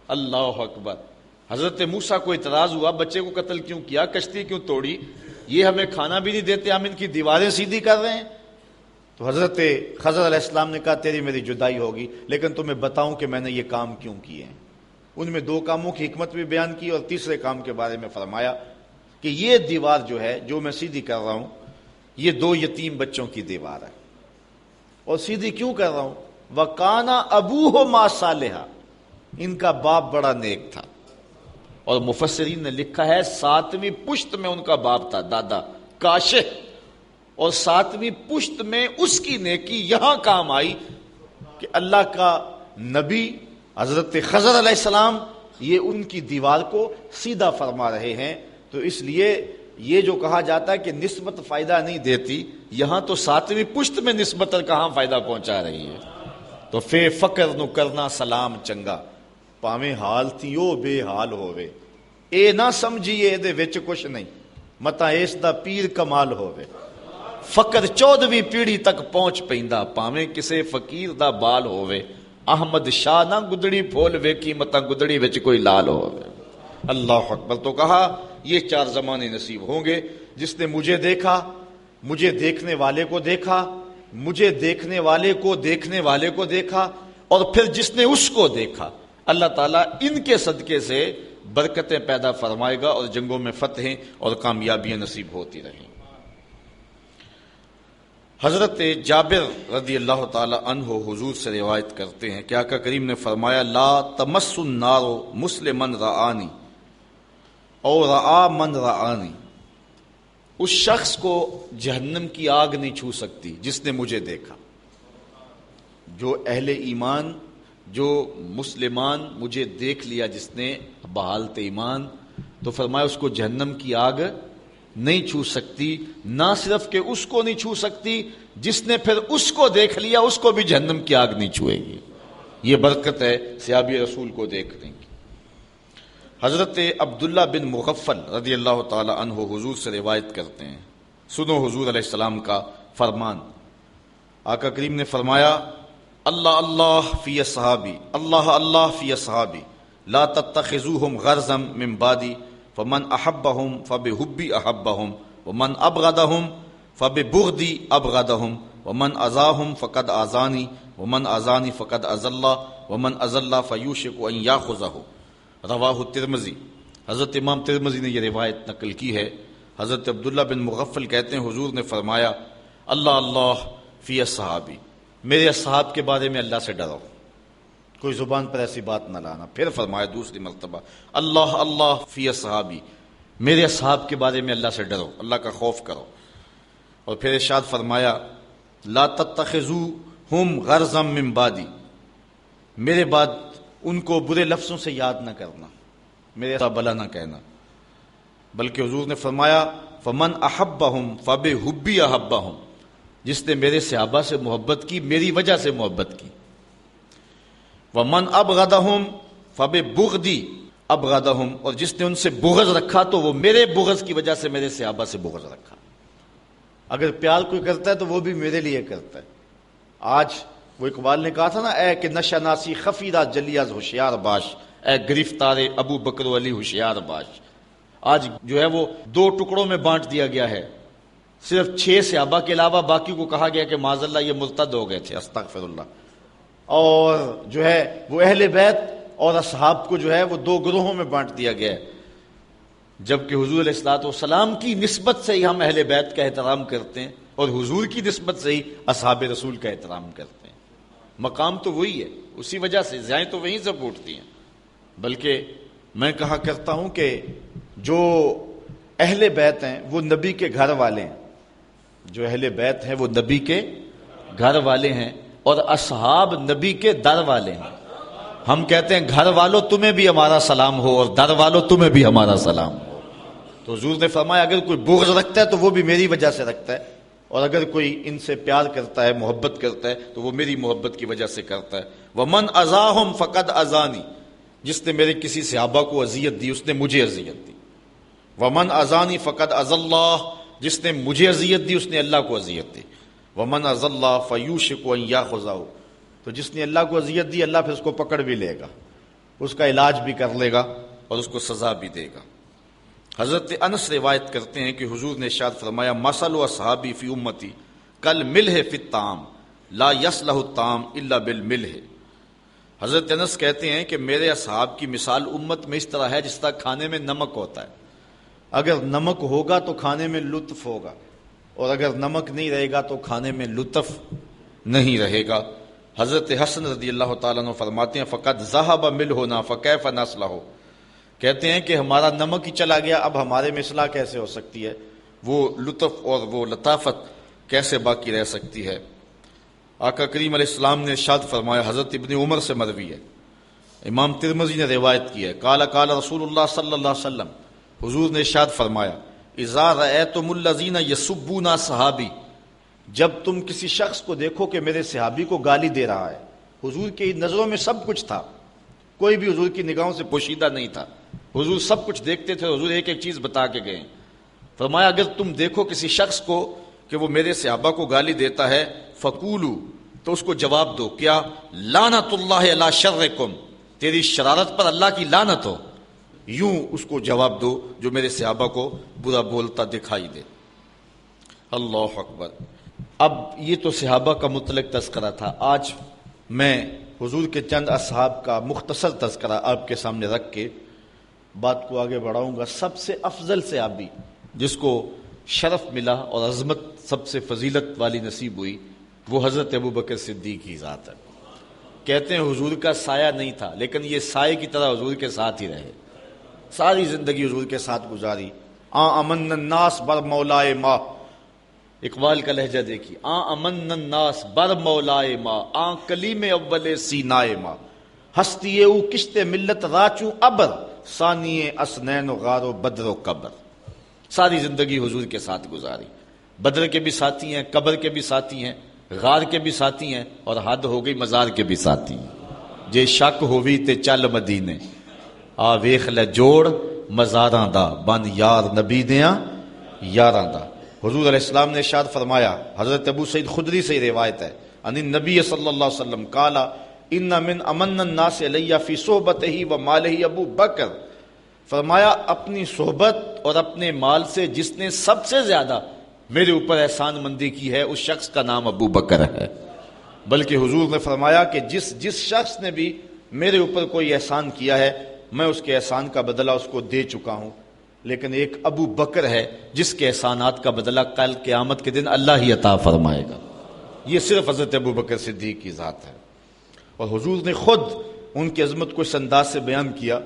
S2: اللہ اکبر۔ حضرت موسیٰ کو اعتراض ہوا، بچے کو قتل کیوں کیا، کشتی کیوں توڑی، یہ ہمیں کھانا بھی نہیں دیتے، ہم ان کی دیواریں سیدھی کر رہے ہیں۔ تو حضرت خضر علیہ السلام نے کہا تیری میری جدائی ہوگی، لیکن تمہیں بتاؤں کہ میں نے یہ کام کیوں کیے ہیں۔ ان میں 2 کاموں کی حکمت بھی بیان کی، اور تیسرے کام کے بارے میں فرمایا کہ یہ دیوار جو ہے جو میں سیدھی کر رہا ہوں، یہ 2 یتیم بچوں کی دیوار ہے، اور سیدھی کیوں کر رہا ہوں؟ وَقَانَ أَبُوهُمَا صَالِحًا، ان کا باپ بڑا نیک تھا، اور مفسرین نے لکھا ہے 7ویں پشت میں ان کا باپ تھا، دادا کاشح، اور 7ویں پشت میں اس کی نیکی یہاں کام آئی کہ اللہ کا نبی حضرت خضر علیہ السلام یہ ان کی دیوار کو سیدھا فرما رہے ہیں۔ تو اس لیے یہ جو کہا جاتا ہے کہ نسبت فائدہ نہیں دیتی، یہاں تو 7ویں پشت میں نسبت کہاں فائدہ پہنچا رہی ہے۔ تو فے فقر نو کرنا سلام چنگا، پاویں حال تھیو بے حال ہووے، اے نہ سمجھیے دے وچ کچھ نہیں، متا اس دا پیر کمال ہووے۔ فقر 14ویں پیڑھی تک پہنچ پیندا، پاویں کسے فقیر دا بال ہووے، احمد شاہ نہ گدڑی پھول ویکھی متا گدڑی وچ کوئی لال ہووے۔ اللہ اکبر۔ تو کہا یہ 4 زمانے نصیب ہوں گے، جس نے مجھے دیکھا، مجھے دیکھنے والے کو دیکھا، مجھے دیکھنے والے کو دیکھنے والے کو دیکھا، اور پھر جس نے اس کو دیکھا۔ اللہ تعالیٰ ان کے صدقے سے برکتیں پیدا فرمائے گا، اور جنگوں میں فتحیں اور کامیابیاں نصیب ہوتی رہیں۔ حضرت جابر رضی اللہ تعالی عنہ حضور سے روایت کرتے ہیں کہ آقا کریم نے فرمایا لا تمس النار مسلما رآنی او رآ من رآنی، اس شخص کو جہنم کی آگ نہیں چھو سکتی جس نے مجھے دیکھا۔ جو اہل ایمان، جو مسلمان مجھے دیکھ لیا جس نے بحالت ایمان، تو فرمایا اس کو جہنم کی آگ نہیں چھو سکتی۔ نہ صرف کہ اس کو نہیں چھو سکتی، جس نے پھر اس کو دیکھ لیا اس کو بھی جہنم کی آگ نہیں چھوئے گی۔ یہ برکت ہے صحابی رسول کو دیکھنے کی۔ حضرت عبداللہ بن مغفل رضی اللہ تعالی عنہ حضور سے روایت کرتے ہیں، سنو حضور علیہ السلام کا فرمان۔ آقا کریم نے فرمایا اللہ اللہ فی اصحابی، اللہ اللہ فی اصحابی، لا تتخذوہم غرضا من بعدی، فمن احبہم فبحبی احبہم، ومن ابغضہم فببغضی ابغضہم، ومن اذاہم فقد اذانی ومن اذانی فقد اذى اللہ ومن اذى اللہ فیوشک ان یاخذہ، رواہ الترمذی۔ حضرت امام ترمذی نے یہ روایت نقل کی ہے۔ حضرت عبداللہ بن مغفل کہتے ہیں حضور نے فرمایا اللہ اللہ فی اصحابی، میرے اصحاب کے بارے میں اللہ سے ڈرو، کوئی زبان پر ایسی بات نہ لانا۔ پھر فرمایا دوسری مرتبہ اللہ اللہ فی اصحابی، میرے اصحاب کے بارے میں اللہ سے ڈرو، اللہ کا خوف کرو۔ اور پھر ارشاد فرمایا لا تتخذوہم غرضا من بعدی، میرے بعد ان کو برے لفظوں سے یاد نہ کرنا، میرے ساتھ بلا نہ کہنا، بلکہ حضور نے فرمایا فمن احبہم فبحبی احبہم، جس نے میرے صحابہ سے محبت کی میری وجہ سے محبت کی، ومن ابغضہم فببغضی ابغضہم، اور جس نے ان سے بغض رکھا تو وہ میرے بغض کی وجہ سے میرے صحابہ سے بغض رکھا۔ اگر پیار کوئی کرتا ہے تو وہ بھی میرے لیے کرتا ہے۔ آج وہ اقبال نے کہا تھا نا، اے کہ نشہ ناسی خفیرہ جلیاز ہوشیار باش، اے گرفتار ابو بکر و علی ہوشیار باش۔ آج جو ہے وہ دو ٹکڑوں میں بانٹ دیا گیا ہے، صرف 6 صحابہ کے علاوہ باقی کو کہا گیا کہ معاذ اللہ یہ مرتد ہو گئے تھے، استغفر اللہ۔ اور جو ہے وہ اہل بیت اور اصحاب کو جو ہے وہ 2 گروہوں میں بانٹ دیا گیا ہے، جبکہ حضور علیہ الصلوۃ والسلام کی نسبت سے ہی ہم اہل بیت کا احترام کرتے ہیں اور حضور کی نسبت سے ہی اصحاب رسول کا احترام کرتے ہیں۔ مقام تو وہی ہے، اسی وجہ سے زائیں تو وہیں سے پھوٹتی ہیں۔ بلکہ میں کہا کرتا ہوں کہ جو اہل بیت ہیں وہ نبی کے گھر والے ہیں، جو اہل بیت ہیں وہ نبی کے گھر والے ہیں، اور اصحاب نبی کے در والے ہیں۔ ہم کہتے ہیں گھر والوں تمہیں بھی ہمارا سلام ہو، اور در والوں تمہیں بھی ہمارا سلام ہو۔ تو حضور نے فرمایا اگر کوئی بغض رکھتا ہے تو وہ بھی میری وجہ سے رکھتا ہے، اور اگر کوئی ان سے پیار کرتا ہے، محبت کرتا ہے، تو وہ میری محبت کی وجہ سے کرتا ہے۔ ومن اذاہم فقد اذانی، جس نے میرے کسی صحابہ کو اذیت دی اس نے مجھے اذیت دی۔ ومن اذانی فقد اذى اللہ، جس نے مجھے اذیت دی اس نے اللہ کو اذیت دی۔ ومن اذى اللہ فیوشک ان یاخذہ، تو جس نے اللہ کو اذیت دی اللہ پھر اس کو پکڑ بھی لے گا، اس کا علاج بھی کر لے گا اور اس کو سزا بھی دے گا۔ حضرت انس روایت کرتے ہیں کہ حضور نے ارشاد فرمایا مثل اصحابی فی امتی کالملح فی الطعام لا یصلح الطعام الا بالملح۔ حضرت انس کہتے ہیں کہ میرے اصحاب کی مثال امت میں اس طرح ہے جس طرح کھانے میں نمک ہوتا ہے، اگر نمک ہوگا تو کھانے میں لطف ہوگا، اور اگر نمک نہیں رہے گا تو کھانے میں لطف نہیں رہے گا۔ حضرت حسن رضی اللہ تعالیٰ عنہ فرماتے ہیں فقد ذہب ملحنا فکیف نصلح، کہتے ہیں کہ ہمارا نمک ہی چلا گیا، اب ہمارے میں اصلاح کیسے ہو سکتی ہے، وہ لطف اور وہ لطافت کیسے باقی رہ سکتی ہے۔ آقا کریم علیہ السلام نے ارشاد فرمایا، حضرت ابن عمر سے مروی ہے، امام ترمذی نے روایت کی ہے، قال قال رسول اللہ صلی اللہ علیہ وسلم، حضور نے ارشاد فرمایا اذا رأیتم الذین یسبون صحابی، جب تم کسی شخص کو دیکھو کہ میرے صحابی کو گالی دے رہا ہے، حضور کی نظروں میں سب کچھ تھا، کوئی بھی حضور کی نگاہوں سے پوشیدہ نہیں تھا، حضور سب کچھ دیکھتے تھے، حضور ایک ایک چیز بتا کے گئے۔ فرمایا اگر تم دیکھو کسی شخص کو کہ وہ میرے صحابہ کو گالی دیتا ہے فقولو، تو اس کو جواب دو کیا لعنت اللہ علی شرکم، تیری شرارت پر اللہ کی لعنت ہو، یوں اس کو جواب دو جو میرے صحابہ کو برا بولتا دکھائی دے۔ اللہ اکبر۔ اب یہ تو صحابہ کا مطلق تذکرہ تھا، آج میں حضور کے چند اصحاب کا مختصر تذکرہ آپ کے سامنے رکھ کے بات کو آگے بڑھاؤں گا۔ سب سے افضل صحابی جس کو شرف ملا اور عظمت سب سے فضیلت والی نصیب ہوئی وہ حضرت ابوبکر صدیق کی ذات ہے۔ کہتے ہیں حضور کا سایہ نہیں تھا، لیکن یہ سائے کی طرح حضور کے ساتھ ہی رہے، ساری زندگی حضور کے ساتھ گزاری۔ امن الناس بر مولائے ماں، اقبال کا لہجہ دیکھیے، امن الناس بر مولائے ماں، کلیم اول سینائے ماں، ہستی او کشت ملت راچو ابر، ثانی اسنین و غار و بدر و قبر۔ ساری زندگی حضور کے ساتھ گزاری، بدر کے بھی ساتھی ہیں، قبر کے بھی ساتھی ہیں، غار کے بھی ساتھی ہیں، اور حد ہو گئی مزار کے بھی ساتھی ہیں۔ جے شک ہووی تے چل مدینے، آ ویخ لے جوڑ مزاراں دا، بن یار نبی دیاں یاراں دا۔ حضور علیہ السلام نے ارشاد فرمایا، حضرت ابو سعید خدری سے روایت ہے، ان النبی صلی اللہ علیہ وسلم قال ان من امن الناس علی فی صحبتہ و مالہ ابو بکر، فرمایا اپنی صحبت اور اپنے مال سے جس نے سب سے زیادہ میرے اوپر احسان مندی کی ہے اس شخص کا نام ابو بکر ہے۔ بلکہ حضور نے فرمایا کہ جس شخص نے بھی میرے اوپر کوئی احسان کیا ہے میں اس کے احسان کا بدلہ اس کو دے چکا ہوں، لیکن ایک ابو بکر ہے جس کے احسانات کا بدلہ کل قیامت کے دن اللہ ہی عطا فرمائے گا۔ یہ صرف حضرت ابو بکر صدیق کی ذات ہے، اور حضور نے خود ان کی عظمت کو اس انداز سے بیان کیا۔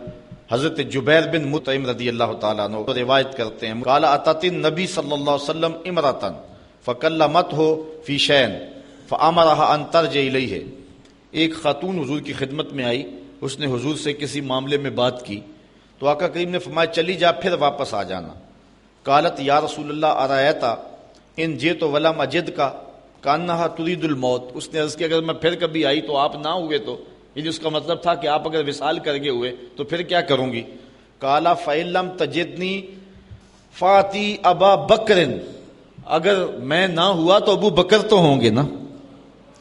S2: حضرت جبیر بن مطعم رضی اللہ تعالیٰ عنہ روایت کرتے ہیں، قال اتت النبی صلی اللہ علیہ وسلم امرأة فکلمتہ فی شیء فامرها ان ترجع الیہ۔ ایک خاتون حضور کی خدمت میں آئی، اس نے حضور سے کسی معاملے میں بات کی تو آقا کریم نے فرمایا چلی جا پھر واپس آ جانا۔ قالت یا رسول اللہ ارأیت ان جئت ولم اجدک کانہا ترید الموت۔ اس نے عرض کیا اگر میں پھر کبھی آئی تو آپ نہ ہوئے تو، یعنی اس کا مطلب تھا کہ آپ اگر وصال کر کے ہوئے تو پھر کیا کروں گی؟ قال فإن لم تجدنی فاتی ابا بکر، اگر میں نہ ہوا تو ابو بکر تو ہوں گے نا۔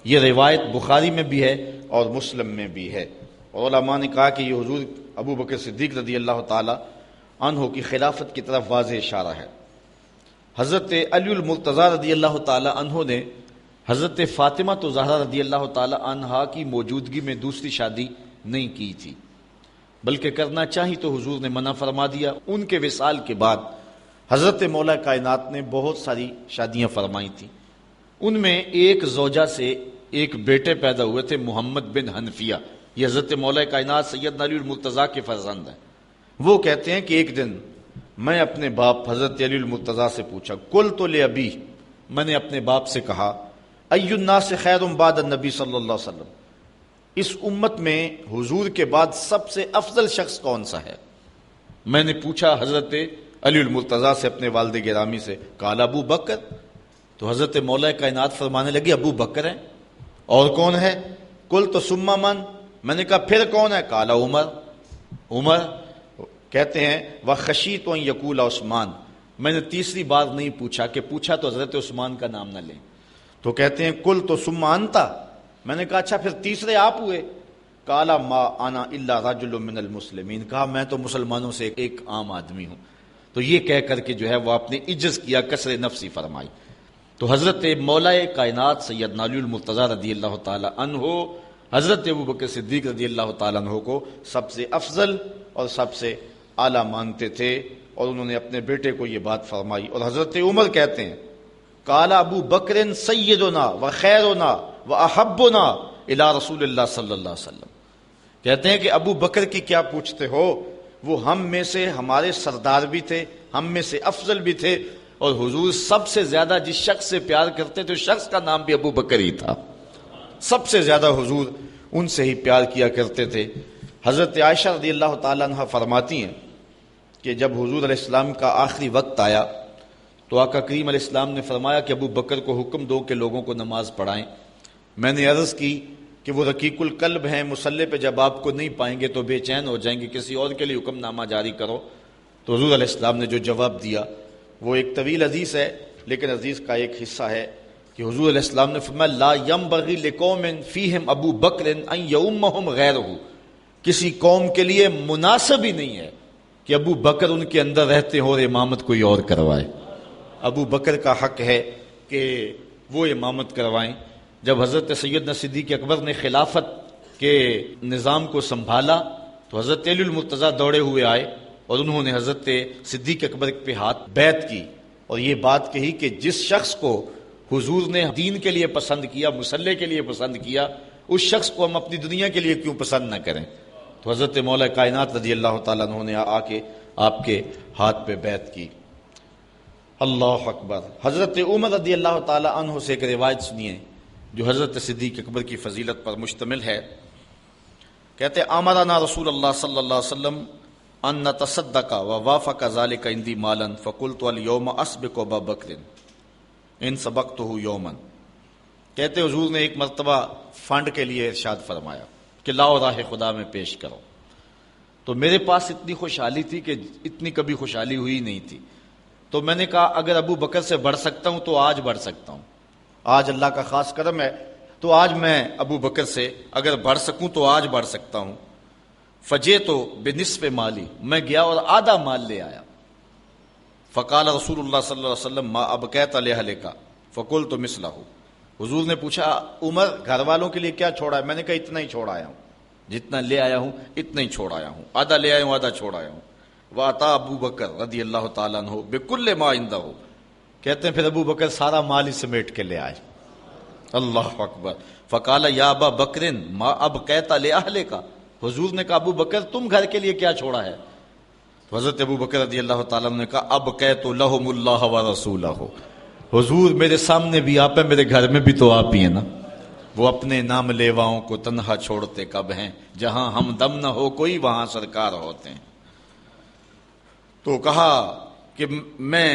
S2: یہ روایت بخاری میں بھی ہے اور مسلم میں بھی ہے، اور علماء نے کہا کہ یہ حضور ابو بکر صدیق رضی اللہ تعالی عنہ کی خلافت کی طرف واضح اشارہ ہے۔ حضرت علی المرتضیٰ رضی اللہ تعالی عنہ نے حضرت فاطمہ تو زہرا رضی اللہ تعالی عنہا کی موجودگی میں دوسری شادی نہیں کی تھی، بلکہ کرنا چاہی تو حضور نے منع فرما دیا۔ ان کے وصال کے بعد حضرت مولا کائنات نے بہت ساری شادیاں فرمائی تھیں، ان میں ایک زوجہ سے ایک بیٹے پیدا ہوئے تھے محمد بن حنفیہ، یہ حضرت مولا کائنات سیدنا علی المرتضیٰ کے فرزند ہیں۔ وہ کہتے ہیں کہ ایک دن میں اپنے باپ حضرت علی المرتضیٰ سے پوچھا، قلت لأبی، میں نے اپنے باپ سے کہا، ای الناس خیر بعد النبی صلی اللہ علیہ وسلم، اس امت میں حضور کے بعد سب سے افضل شخص کون سا ہے؟ میں نے پوچھا حضرت علی المرتضیٰ سے اپنے والد گرامی سے، قال ابو بکر، تو حضرت مولا کائنات فرمانے لگے ابو بکر ہیں، اور کون ہے؟ قلت ثم من، میں نے کہا پھر کون ہے؟ قال عمر، عمر کہتے ہیں وخشیت ان یقول عثمان، میں نے تیسری بار نہیں پوچھا کہ پوچھا تو حضرت عثمان کا نام نہ لیں، تو کہتے ہیں قلت ثم انت، میں نے کہا اچھا پھر تیسرے آپ ہوئے؟ قال ما انا الا رجل من المسلمین، کہا میں تو مسلمانوں سے ایک عام آدمی ہوں۔ تو یہ کہہ کر کے جو ہے وہ آپ نے عجز کیا، کسر نفسی فرمائی۔ تو حضرت مولا کائنات سیدنا علی المرتضیٰ رضی اللہ تعالی عنہ حضرت ابو بکر صدیق رضی اللہ تعالیٰ عنہ کو سب سے افضل اور سب سے اعلیٰ مانتے تھے، اور انہوں نے اپنے بیٹے کو یہ بات فرمائی۔ اور حضرت عمر کہتے ہیں قال ابو بکر سیدنا و خیرنا و احبنا الی رسول اللہ صلی اللہ علیہ وسلم، کہتے ہیں کہ ابو بکر کی کیا پوچھتے ہو، وہ ہم میں سے ہمارے سردار بھی تھے، ہم میں سے افضل بھی تھے، اور حضور سب سے زیادہ جس شخص سے پیار کرتے تھے اس شخص کا نام بھی ابو بکر ہی تھا، سب سے زیادہ حضور ان سے ہی پیار کیا کرتے تھے۔ حضرت عائشہ رضی اللہ تعالیٰ عنہ فرماتی ہیں کہ جب حضور علیہ السلام کا آخری وقت آیا تو آقا کریم علیہ السلام نے فرمایا کہ ابو بکر کو حکم دو کہ لوگوں کو نماز پڑھائیں۔ میں نے عرض کی کہ وہ رقیق القلب ہیں، مصلی پہ جب آپ کو نہیں پائیں گے تو بے چین ہو جائیں گے، کسی اور کے لیے حکم نامہ جاری کرو۔ تو حضور علیہ السلام نے جو جواب دیا وہ ایک طویل حدیث ہے، لیکن حدیث کا ایک حصہ ہے کہ حضور علیہ السلام نے فرمایا لا ینبغی لقوم فیہم ابو بکر ان یؤمہم غیرہ، کسی قوم کے لیے مناسب ہی نہیں ہے کہ ابو بکر ان کے اندر رہتے ہو اور امامت کوئی اور کروائے۔ ابو بکر کا حق ہے کہ وہ امامت کروائیں۔ جب حضرت سیدنا صدیق اکبر نے خلافت کے نظام کو سنبھالا تو حضرت علی المرتضیٰ دوڑے ہوئے آئے اور انہوں نے حضرت صدیق اکبر پہ ہاتھ بیعت کی اور یہ بات کہی کہ جس شخص کو حضور نے دین کے لیے پسند کیا، مصلی کے لیے پسند کیا، اس شخص کو ہم اپنی دنیا کے لیے کیوں پسند نہ کریں۔ تو حضرت مولا کائنات رضی اللہ تعالیٰ عنہ نے آ کے آپ کے ہاتھ پہ بیعت کی۔ اللہ اکبر۔ حضرت عمر رضی اللہ تعالیٰ عنہ سے ایک روایت سنیے جو حضرت صدیق اکبر کی فضیلت پر مشتمل ہے۔ کہتے امرنا رسول اللہ صلی اللہ علیہ وسلم ان نتصدق ووافق ذلك عندي مالا فقلت اليوم اسبق ابا بکر ان سبقته یوما۔ کہتے حضور نے ایک مرتبہ فنڈ کے لیے ارشاد فرمایا کہ لاؤ راہ خدا میں پیش کرو، تو میرے پاس اتنی خوشحالی تھی کہ اتنی کبھی خوشحالی ہوئی نہیں تھی، تو میں نے کہا اگر ابو بکر سے بڑھ سکتا ہوں تو آج بڑھ سکتا ہوں، آج اللہ کا خاص کرم ہے تو آج میں ابو بکر سے اگر بڑھ سکوں تو آج بڑھ سکتا ہوں۔ فجے تو بنصف مالی، میں گیا اور آدھا مال لے آیا۔ فقال رسول اللہ صلی اللہ علیہ وسلم ما ابقیت لأہلک فقلت مثلہ. حضور نے پوچھا عمر گھر والوں کے لیے کیا چھوڑا ہے؟ میں نے کہا اتنا ہی چھوڑ آیا ہوں، جتنا لے آیا ہوں اتنا ہی چھوڑ آیا ہوں، آدھا لے آیا ہوں آدھا چھوڑ آیا ہوں. وَأَتَى ابو بکر رضی اللہ تعالیٰ عنہ بِكُلِّ مَا عِندَهُ. کہتے ہیں پھر ابو بکر سارا مال ہی سمیٹ کے لے آئے. اللہ اکبر. فقال یا ابا بکر ما ابقیت لأہلک. حضور نے کہا ابو بکر تم گھر کے لیے کیا چھوڑا ہے؟ تو حضرت ابو بکر رضی اللہ تعالیٰ عنہ نے کہا ابقیت لہم اللہ ورسولہ. حضور میرے سامنے بھی آپ ہیں، میرے گھر میں بھی تو آپ ہی ہیں نا. وہ اپنے نام لیواؤں کو تنہا چھوڑتے کب ہیں، جہاں ہم دم نہ ہو کوئی وہاں سرکار ہوتے ہیں. تو کہا کہ میں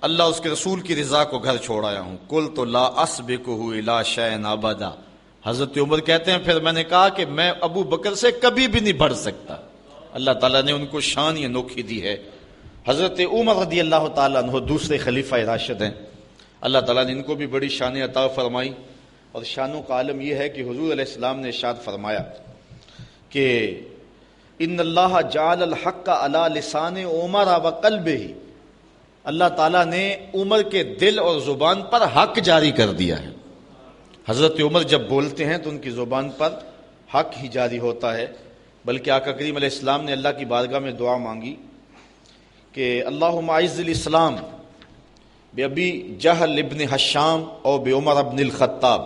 S2: اللہ اس کے رسول کی رضا کو گھر چھوڑ آیا ہوں. قلت لا اسبقہ الی شیء ابدا. حضرت عمر کہتے ہیں پھر میں نے کہا کہ میں ابو بکر سے کبھی بھی نہیں بڑھ سکتا. اللہ تعالیٰ نے ان کو شان یہ انوکھی دی ہے. حضرت عمر رضی اللہ تعالیٰ عنہ دوسرے خلیفہ راشد ہیں. اللہ تعالیٰ نے ان کو بھی بڑی شان عطا فرمائی. اور شانوں کا عالم یہ ہے کہ حضور علیہ السلام نے ارشاد فرمایا کہ ان اللہ جعل الحق علی لسان عمر وقلبہ. اللہ تعالیٰ نے عمر کے دل اور زبان پر حق جاری کر دیا ہے. حضرت عمر جب بولتے ہیں تو ان کی زبان پر حق ہی جاری ہوتا ہے. بلکہ آقا کریم علیہ السلام نے اللہ کی بارگاہ میں دعا مانگی کہ اللہم اعز الاسلام بأبی جہل ابن حشام اور بعمر ابن الخطاب.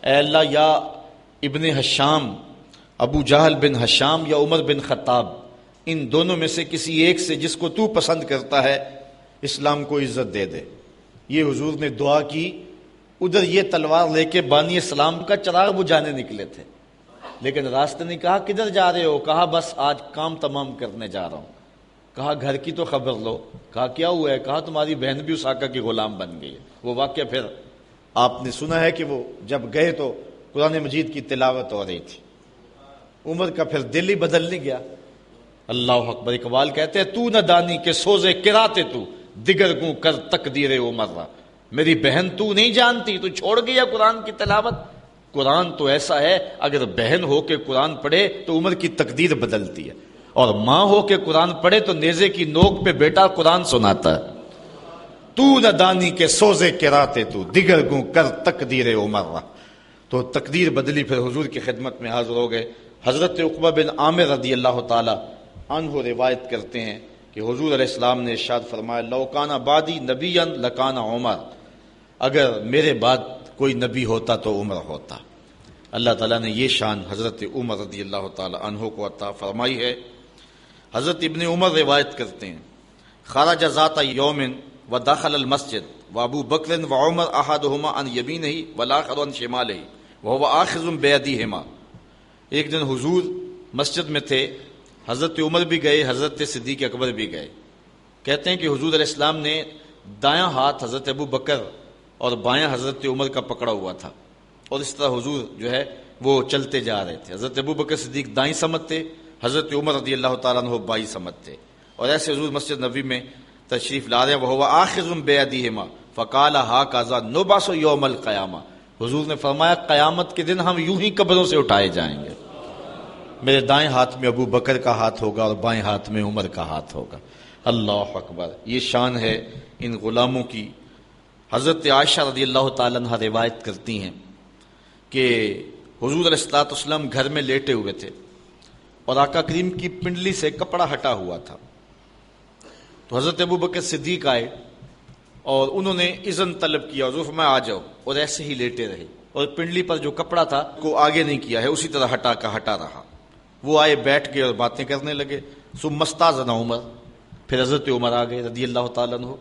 S2: اے اللہ یا ابن حشام ابو جہل بن حشام یا عمر بن خطاب، ان دونوں میں سے کسی ایک سے جس کو تو پسند کرتا ہے اسلام کو عزت دے دے. یہ حضور نے دعا کی. ادھر یہ تلوار لے کے بانی اسلام کا چراغ بجھانے نکلے تھے، لیکن راستے نے کہا کدھر جا رہے ہو؟ کہا بس آج کام تمام کرنے جا رہا ہوں. کہا گھر کی تو خبر لو. کہا کیا ہوا ہے؟ کہا تمہاری بہن بھی اس آقا کی غلام بن گئی ہے. وہ واقعہ پھر آپ نے سنا ہے کہ وہ جب گئے تو قرآن مجید کی تلاوت ہو رہی تھی. عمر کا پھر دل ہی بدل نہیں گیا. اللہ اکبر. اقبال کہتے ہیں تو نہ دانی کے سوزے کراتے تو دیگر گوں کر تقدیر عمر. میری بہن تو نہیں جانتی، تو چھوڑ گیا قرآن کی تلاوت. قرآن تو ایسا ہے اگر بہن ہو کے قرآن پڑھے تو عمر کی تقدیر بدلتی ہے، اور ماں ہو کے قرآن پڑھے تو نیزے کی نوک پہ بیٹا قرآن سناتا ہے. تو نہ دانی کے سوزے کراتے تو دیگر گوں کر تقدیر عمر. تو تقدیر بدلی. پھر حضور کی خدمت میں حاضر ہو گئے. حضرت عقبہ بن عامر رضی اللہ تعالی عنہ روایت کرتے ہیں کہ حضور علیہ السلام نے ارشاد فرمایا لو کان بعدی نبیا لکان عمر. اگر میرے بعد کوئی نبی ہوتا تو عمر ہوتا. اللہ تعالیٰ نے یہ شان حضرت عمر رضی اللہ تعالی عنہ کو عطا فرمائی ہے. حضرت ابن عمر روایت کرتے ہیں خرج ذات یوم ودخل المسجد وابو بکر وعمر احدهما عن یمینہ والآخر عن شمالہ وهو آخذ بیدیہما. ایک دن حضور مسجد میں تھے، حضرت عمر بھی گئے، حضرت صدیق اکبر بھی گئے. کہتے ہیں کہ حضور علیہ السلام نے دایاں ہاتھ حضرت ابو بکر اور بایاں حضرت عمر کا پکڑا ہوا تھا، اور اس طرح حضور جو ہے وہ چلتے جا رہے تھے. حضرت ابو بکر صدیق دائیں سمت تھے، حضرت عمر رضی اللہ تعالیٰ عنہ بائیں سمت تھے. اور ایسے حضور مسجد نبی میں تشریف لا رہے ہیں. وہو آخذ بیدیہما فقال ھکذا نبعث یوم القیامہ. حضور نے فرمایا قیامت کے دن ہم یوں ہی قبروں سے اٹھائے جائیں گے. میرے دائیں ہاتھ میں ابو بکر کا ہاتھ ہوگا اور بائیں ہاتھ میں عمر کا ہاتھ ہوگا. اللہ اکبر. یہ شان ہے ان غلاموں کی. حضرت عائشہ رضی اللہ تعالیٰ عنہ روایت کرتی ہیں کہ حضور علیہ الصلوۃ والسلام گھر میں لیٹے ہوئے تھے اور آقا کریم کی پنڈلی سے کپڑا ہٹا ہوا تھا. تو حضرت ابو بکر صدیق آئے اور انہوں نے اذن طلب کیا، حضور فرمایا آ جاؤ، اور ایسے ہی لیٹے رہے اور پنڈلی پر جو کپڑا تھا کو آگے نہیں کیا ہے، اسی طرح ہٹا رہا. وہ آئے بیٹھ گئے اور باتیں کرنے لگے. ثم استاذن عمر. پھر حضرت عمر آ گئے رضی اللہ تعالیٰ عنہ،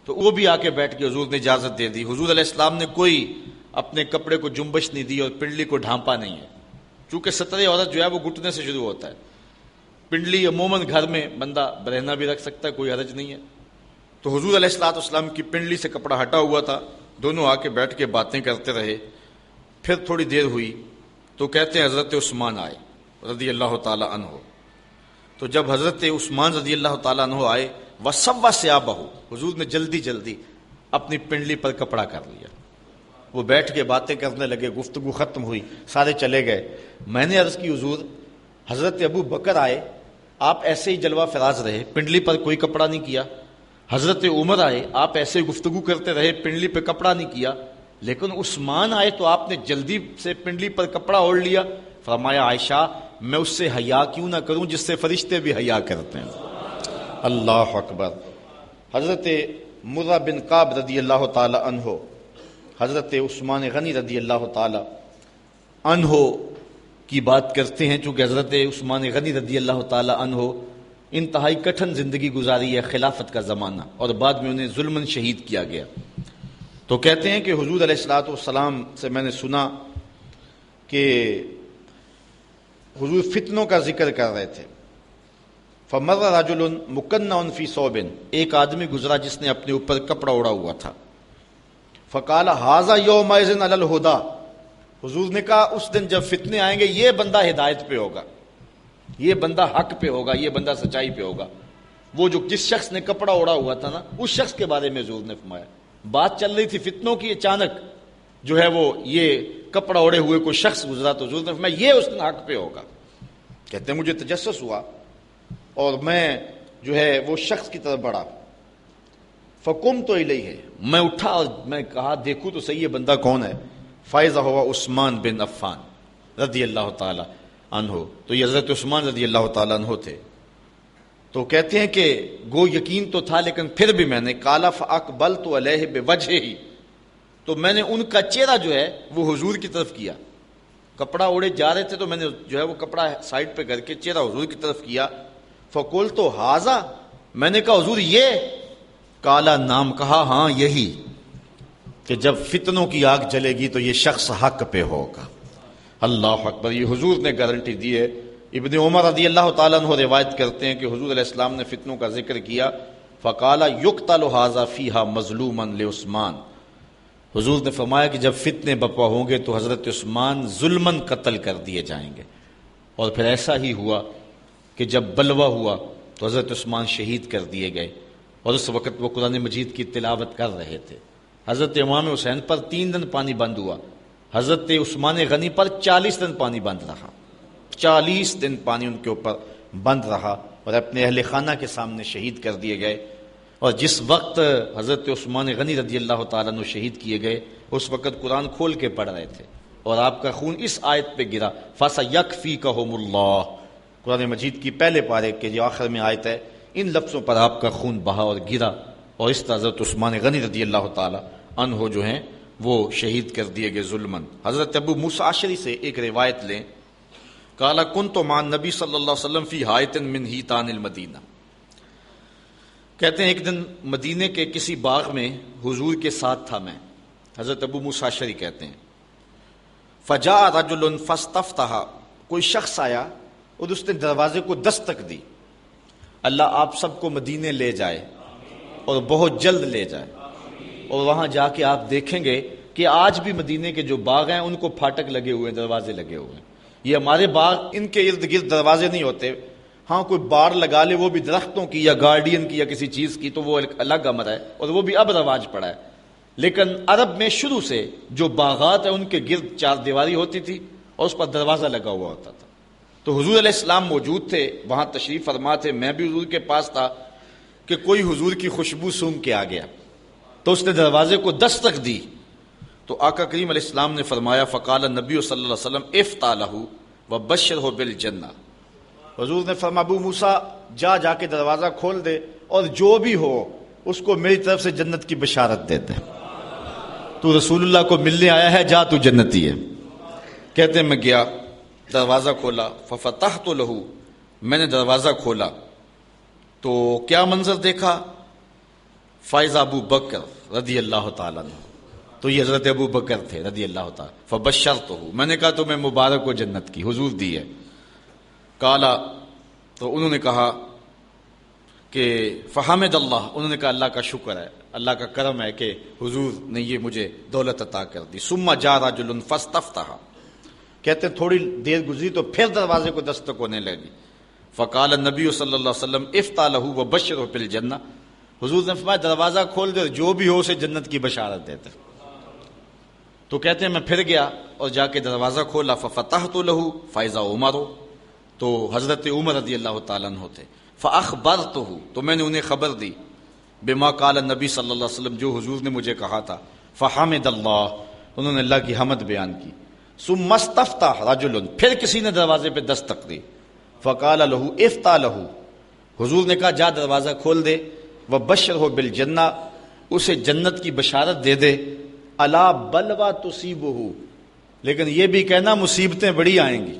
S2: تو وہ بھی آ کے بیٹھ کے حضور نے اجازت دے دی. حضور علیہ السلام نے کوئی اپنے کپڑے کو جنبش نہیں دی اور پنڈلی کو ڈھانپا نہیں ہے، چونکہ ستر عورت جو ہے وہ گھٹنے سے شروع ہوتا ہے. پنڈلی عموماً گھر میں بندہ برہنہ بھی رکھ سکتا ہے، کوئی حرج نہیں ہے. تو حضور علیہ الصلوۃ والسلام کی پنڈلی سے کپڑا ہٹا ہوا تھا. دونوں آ کے بیٹھ کے باتیں کرتے رہے. پھر تھوڑی دیر ہوئی تو کہتے ہیں حضرت عثمان آئے رضی اللہ تعالی عنہ. تو جب حضرت عثمان رضی اللہ تعالیٰ عنہ آئے وَسَوَّ ثِيَابَهُ. حضور نے جلدی اپنی پنڈلی پر کپڑا کر لیا. وہ بیٹھ کے باتیں کرنے لگے. گفتگو ختم ہوئی، سارے چلے گئے. میں نے عرض کی حضور حضرت ابو بکر آئے، آپ ایسے ہی جلوہ فراز رہے، پنڈلی پر کوئی کپڑا نہیں کیا. حضرت عمر آئے، آپ ایسے گفتگو کرتے رہے، پنڈلی پہ کپڑا نہیں کیا، لیکن عثمان آئے تو آپ نے جلدی سے پنڈلی پر کپڑا اوڑھ لیا۔ فرمایا عائشہ میں اس سے حیا کیوں نہ کروں جس سے فرشتے بھی حیا کرتے ہیں۔ اللہ اکبر۔ حضرت مرہ بن کعب رضی اللہ تعالی عنہ، حضرت عثمان غنی رضی اللہ تعالی عنہ کی بات کرتے ہیں، چونکہ حضرت عثمان غنی رضی اللہ تعالی عنہ انتہائی کٹھن زندگی گزاری ہے، خلافت کا زمانہ، اور بعد میں انہیں ظلماً شہید کیا گیا۔ تو کہتے ہیں کہ حضور علیہ الصلوۃ والسلام سے میں نے سنا کہ حضور فتنوں کا ذکر کر رہے تھے۔ فمر رجل مکنع فی ثوب، ایک آدمی گزرا جس نے اپنے اوپر کپڑا اوڑا ہوا تھا۔ فقال ھذا یومئذ علی الہدی، حضور نے کہا اس دن جب فتنے آئیں گے یہ بندہ ہدایت پہ ہوگا، یہ بندہ حق پہ ہوگا، یہ بندہ سچائی پہ ہوگا۔ وہ جو جس شخص نے کپڑا اوڑا ہوا تھا نا، اس شخص کے بارے میں حضور نے فرمایا۔ بات چل رہی تھی فتنوں کی، اچانک جو ہے وہ یہ کپڑا اوڑے ہوئے کوئی شخص گزرا تو حضور نے فرمایا یہ اس دن حق پہ ہوگا۔ کہتے ہیں مجھے تجسس ہوا اور میں جو ہے وہ شخص کی طرف بڑھا۔ فقمت الیہ، میں اٹھا اور میں کہا دیکھوں تو صحیح یہ بندہ کون ہے۔ فاذا ہوا عثمان بن عفان رضی اللہ تعالی عنہ، تو یہ حضرت عثمان رضی اللہ تعالی عنہ تھے۔ تو کہتے ہیں کہ گو یقین تو تھا لیکن پھر بھی میں نے قال فاقبلت علیہ بوجہہ، تو میں نے ان کا چہرہ جو ہے وہ حضور کی طرف کیا۔ کپڑا اوڑے جا رہے تھے تو میں نے جو ہے وہ کپڑا سائڈ پہ کر کے چہرہ حضور کی طرف کیا۔ فقلت ھذا، میں نے کہا حضور یہ؟ کالا، نام کہا ہاں یہی، کہ جب فتنوں کی آگ جلے گی تو یہ شخص حق پہ ہوگا۔ اللہ اکبر، یہ حضور نے گارنٹی دی ہے۔ ابن عمر رضی اللہ تعالیٰ عنہ روایت کرتے ہیں کہ حضور علیہ السلام نے فتنوں کا ذکر کیا۔ فقال یقتل ھذا فیھا مظلوما لعثمان، حضور نے فرمایا کہ جب فتنے بپا ہوں گے تو حضرت عثمان ظلماً قتل کر دیے جائیں گے۔ اور پھر ایسا ہی ہوا کہ جب بلوہ ہوا تو حضرت عثمان شہید کر دیے گئے، اور اس وقت وہ قرآن مجید کی تلاوت کر رہے تھے۔ حضرت امام حسین پر 3 دن پانی بند ہوا، حضرت عثمان غنی پر 40 دن پانی بند رہا، 40 دن پانی ان کے اوپر بند رہا، اور اپنے اہل خانہ کے سامنے شہید کر دیے گئے۔ اور جس وقت حضرت عثمان غنی رضی اللہ تعالیٰ عنہ شہید کیے گئے اس وقت قرآن کھول کے پڑھ رہے تھے، اور آپ کا خون اس آیت پہ گرا، فَسَيَكْفِيكَهُمُ اللَّهُ، قرآن مجید کی پہلے پارے کے جو آخر میں آیت ہے، ان لفظوں پر آپ کا خون بہا اور گرا، اور اس طرح حضرت عثمان غنی رضی اللہ تعالیٰ عنہ جو ہیں وہ شہید کر دیے گئے ظلماً۔ حضرت ابو موسیٰ اشعری سے ایک روایت لیں، قال كنت مع النبی صلی اللہ علیہ وسلم فی حائط من حیطان المدینہ، کہتے ہیں ایک دن مدینے کے کسی باغ میں حضور کے ساتھ تھا میں، حضرت ابو موسیٰ اشعری کہتے ہیں۔ فجاء رجل فاستفتح، کوئی شخص آیا اور اس نے دروازے کو دستک دی۔ اللہ آپ سب کو مدینے لے جائے اور بہت جلد لے جائے، اور وہاں جا کے آپ دیکھیں گے کہ آج بھی مدینے کے جو باغ ہیں ان کو پھاٹک لگے ہوئے ہیں، دروازے لگے ہوئے ہیں۔ یہ ہمارے باغ، ان کے ارد گرد دروازے نہیں ہوتے، ہاں کوئی بار لگا لے وہ بھی درختوں کی یا گارڈین کی یا کسی چیز کی تو وہ ایک الگ امر ہے، اور وہ بھی اب رواج پڑا ہے۔ لیکن عرب میں شروع سے جو باغات ہیں ان کے گرد 4 دیواری ہوتی تھی اور اس پر دروازہ لگا ہوا ہوتا تھا۔ تو حضور علیہ السلام موجود تھے، وہاں تشریف فرما تھے، میں بھی حضور کے پاس تھا کہ کوئی حضور کی خوشبو سونگھ کے آ گیا، تو اس نے دروازے کو دستک دی، تو آقا کریم علیہ السلام نے فرمایا فقال النبی صلی اللہ علیہ وسلم افتح لہ وبشرہ بالجنہ، حضور نے فرمایا ابو موسیٰ جا کے دروازہ کھول دے اور جو بھی ہو اس کو میری طرف سے جنت کی بشارت دے دے، تو رسول اللہ کو ملنے آیا ہے، جا تو جنتی ہے۔ کہتے ہیں میں گیا، دروازہ کھولا، ففتحت لہ، میں نے دروازہ کھولا تو کیا منظر دیکھا، فائز ابو بکر رضی اللہ تعالیٰ عنہ، تو یہ حضرت ابو بکر تھے رضی اللہ تعالیٰ۔ فبشرتہ، میں نے کہا تمہیں مبارک ہو جنت کی، حضور دی ہے۔ کالا، تو انہوں نے کہا کہ فحمد اللہ، انہوں نے کہا اللہ کا شکر ہے، اللہ کا کرم ہے کہ حضور نے یہ مجھے دولت عطا کر دی۔ ثم جاء رجل فاستفتح، کہتے ہیں تھوڑی دیر گزری تو پھر دروازے کو دستک ہونے لگی۔ فقال النبی صلی اللہ علیہ وسلم افتح لہ وبشرہ بالجنہ، حضور نے فرمایا دروازہ کھول دے، جو بھی ہو اسے جنت کی بشارت دیتے۔ تو کہتے ہیں میں پھر گیا اور جا کے دروازہ کھولا، ففتحت لہ فاذا عمر، تو حضرت عمر رضی اللہ تعالیٰ عنہ تھے۔ فاخبرتہ، تو میں نے انہیں خبر دی بما قال نبی صلی اللہ علیہ وسلم، جو حضور نے مجھے کہا تھا. فحمد اللہ، انہوں نے اللہ کی حمد بیان کی. ثم استفتح رجل، پھر کسی نے دروازے پہ دستک دی. فقال له افتح له، حضور نے کہا جا دروازہ کھول دے. وبشرہ بالجنہ، اسے جنت کی بشارت دے دے. الا بلوا تصیبہ، لیکن یہ بھی کہنا مصیبتیں بڑی آئیں گی.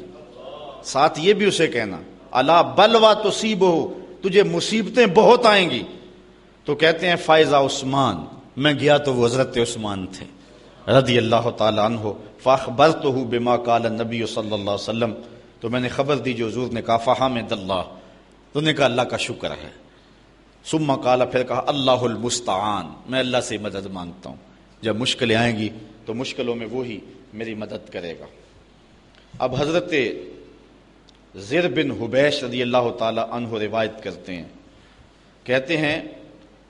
S2: ساتھ یہ بھی اسے کہنا الا بلوا تصیبہ، تجھے مصیبتیں بہت آئیں گی. تو کہتے ہیں فائزہ عثمان، میں گیا تو وہ حضرت عثمان تھے رضی اللہ تعالی عنہ. فاخبرتہ بما قال النبی صلی اللہ علیہ وسلم، تو میں نے خبر دی جو حضور نے کہا. فحمد اللہ، تو نے کہا اللہ کا شکر ہے. ثم قال، پھر کہا اللہ المستعان، میں اللہ سے مدد مانگتا ہوں. جب مشکلیں آئیں گی تو مشکلوں میں وہی میری مدد کرے گا. اب حضرت زر بن حبیش رضی اللہ تعالی عنہ روایت کرتے ہیں، کہتے ہیں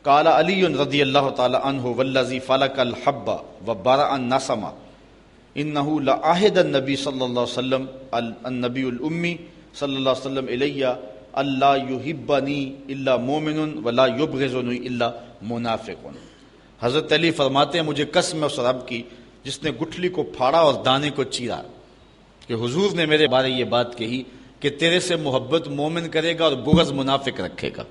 S2: قال علی رضی اللہ تعالی عنہ والذی فلق الحب وبرأ النسم انہ لعہد النبی صلی اللہ علیہ وسلم النبی الامی صلی اللہ علیہ وسلم الی اللہ یحبنی الا مومن ولا یبغضنی الا منافق. حضرت علی فرماتے ہیں مجھے قسم ہے اس رب کی جس نے گٹھلی کو پھاڑا اور دانے کو چیرا، کہ حضور نے میرے بارے یہ بات کہی کہ تیرے سے محبت مومن کرے گا اور بغض منافق رکھے گا.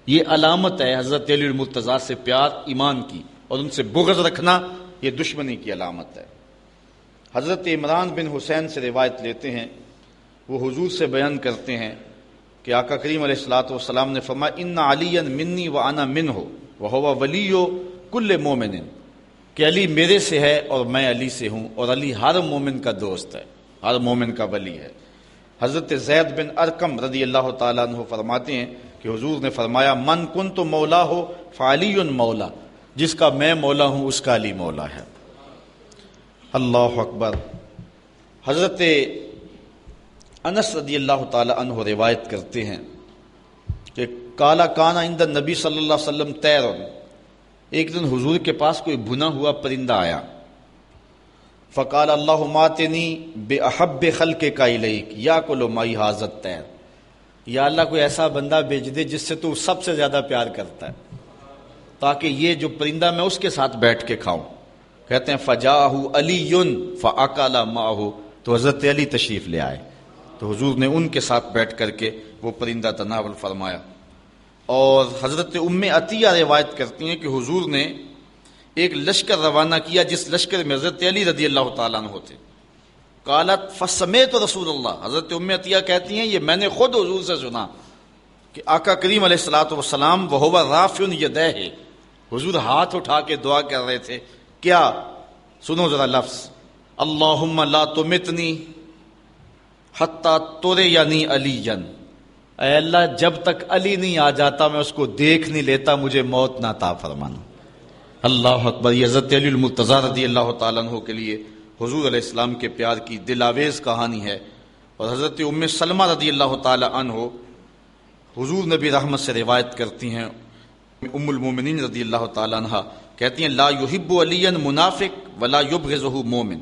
S2: یہ علامت ہے حضرت علی المرتضیٰ سے پیار ایمان کی، اور ان سے بغض رکھنا یہ دشمنی کی علامت ہے. حضرت عمران بن حسین سے روایت لیتے ہیں، وہ حضور سے بیان کرتے ہیں کہ آقا کریم علیہ الصلوۃ والسلام نے فرمایا ان علی منی وانا منہ وہو ولی کل مومن، کہ علی میرے سے ہے اور میں علی سے ہوں، اور علی ہر مومن کا دوست ہے، ہر مومن کا ولی ہے. حضرت زید بن ارقم رضی اللہ تعالیٰ عنہ فرماتے ہیں کہ حضور نے فرمایا من کنت مولا ہو فعلی مولا، جس کا میں مولا ہوں اس کا علی مولا ہے. اللہ اکبر. حضرت انس رضی اللہ تعالی عنہ روایت کرتے ہیں کہ کالا کانا عند النبی صلی اللہ علیہ وسلم طیر، ایک دن حضور کے پاس کوئی بھنا ہوا پرندہ آیا. فقال اللہم آتنی بأحب خلقک الیک یاکل معی ھذا الطیر، یا اللہ کوئی ایسا بندہ بھیج دے جس سے تو سب سے زیادہ پیار کرتا ہے، تاکہ یہ جو پرندہ میں اس کے ساتھ بیٹھ کے کھاؤں. کہتے ہیں فجاءہ علی فاکل معہ، تو حضرت علی تشریف لے آئے تو حضور نے ان کے ساتھ بیٹھ کر کے وہ پرندہ تناول فرمایا. اور حضرت ام عطیہ روایت کرتی ہیں کہ حضور نے ایک لشکر روانہ کیا جس لشکر میں حضرت علی رضی اللہ تعالیٰ عنہ تھے. قالت فسمعت رسول اللہ، حضرت ام عطیہ کہتی ہیں یہ میں نے خود حضور سے سنا کہ آقا کریم علیہ الصلوۃ والسلام وہو رافع یدیہ، حضور ہاتھ اٹھا کے دعا کر رہے تھے. کیا؟ سنو ذرا لفظ، اللہم لا تمتنی حتی ترینی علیٰ، اے اللہ جب تک علی نہیں آ جاتا میں اس کو دیکھ نہیں لیتا، مجھے موت نہ عطا فرمانا. اللہ اکبر. یہ حضرت علی المرتضیٰ رضی اللہ تعالیٰ عنہ کے لیے حضور علیہ السلام کے پیار کی دل آویز کہانی ہے. اور حضرت ام سلمہ رضی اللہ تعالیٰ عنہ حضور نبی رحمت سے روایت کرتی ہیں، ام المومنین رضی اللہ تعالیٰ عنہ کہتی ہیں لا یحب علی منافق ولا یبغضہ مومن،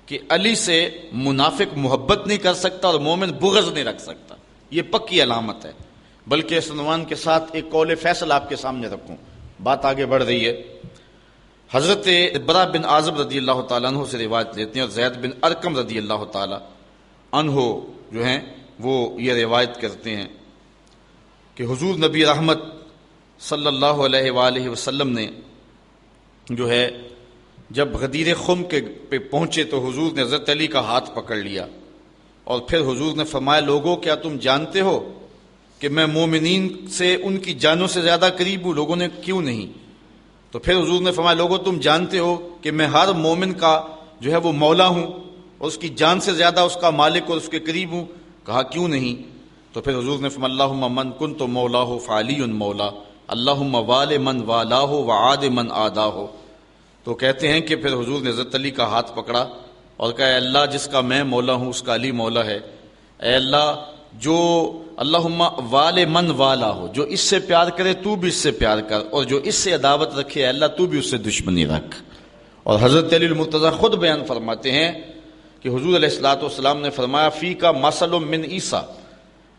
S2: کہ علی سے منافق محبت نہیں کر سکتا اور مومن بغض نہیں رکھ سکتا. یہ پکی علامت ہے. بلکہ اس عنوان کے ساتھ ایک قول فیصل آپ کے سامنے رکھوں، بات آگے بڑھ رہی ہے. حضرت برا بن عازب رضی اللہ تعالیٰ عنہ سے روایت لیتے ہیں، اور زید بن ارقم رضی اللہ تعالیٰ عنہ جو ہیں وہ یہ روایت کرتے ہیں کہ حضور نبی رحمت صلی اللہ علیہ وآلہ وسلم نے جو ہے جب غدیر خم کے پہ پہنچے تو حضور نے حضرت علی کا ہاتھ پکڑ لیا، اور پھر حضور نے فرمایا لوگوں کیا تم جانتے ہو کہ میں مومنین سے ان کی جانوں سے زیادہ قریب ہوں؟ لوگوں نے کیوں نہیں؟ تو پھر حضور نے فرمایا لوگوں تم جانتے ہو کہ میں ہر مومن کا جو ہے وہ مولا ہوں اور اس کی جان سے زیادہ اس کا مالک اور اس کے قریب ہوں. کہا کیوں نہیں؟ تو پھر حضور نے فرمایا اللہم من کنت مولاہ فعلی مولا، اللہم وال من والاہ وعاد من عاداہ. تو کہتے ہیں کہ پھر حضور نے حضرت علی کا ہاتھ پکڑا اور کہا اے اللہ جس کا میں مولا ہوں اس کا علی مولا ہے. اے اللہ جو اللہم وال من والا ہو، جو اس سے پیار کرے تو بھی اس سے پیار کر، اور جو اس سے عداوت رکھے اے اللہ تو بھی اس سے دشمنی رکھ. اور حضرت علی المرتضیٰ خود بیان فرماتے ہیں کہ حضور علیہ الصلوۃ والسلام نے فرمایا فی کا مثل من عیسیٰ،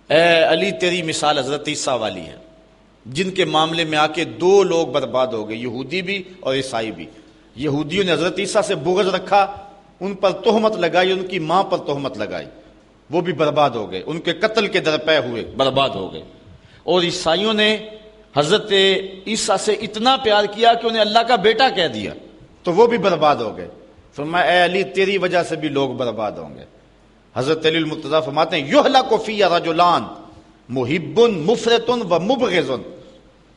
S2: اے علی تیری مثال حضرت عیسیٰ والی ہے. جن کے معاملے میں آ کے دو لوگ برباد ہو گئے، یہودی بھی اور عیسائی بھی۔ یہودیوں نے حضرت عیسیٰ سے بغض رکھا، ان پر تہمت لگائی، ان کی ماں پر تہمت لگائی، وہ بھی برباد ہو گئے، ان کے قتل کے درپے ہوئے، برباد ہو گئے۔ اور عیسائیوں نے حضرت عیسیٰ سے اتنا پیار کیا کہ انہیں اللہ کا بیٹا کہہ دیا، تو وہ بھی برباد ہو گئے۔ فرمایا اے علی تیری وجہ سے بھی لوگ برباد ہوں گے۔ حضرت علی المرتضیٰ فرماتے ہیں یہلک فی رجلان محب مفرط و مبغض۔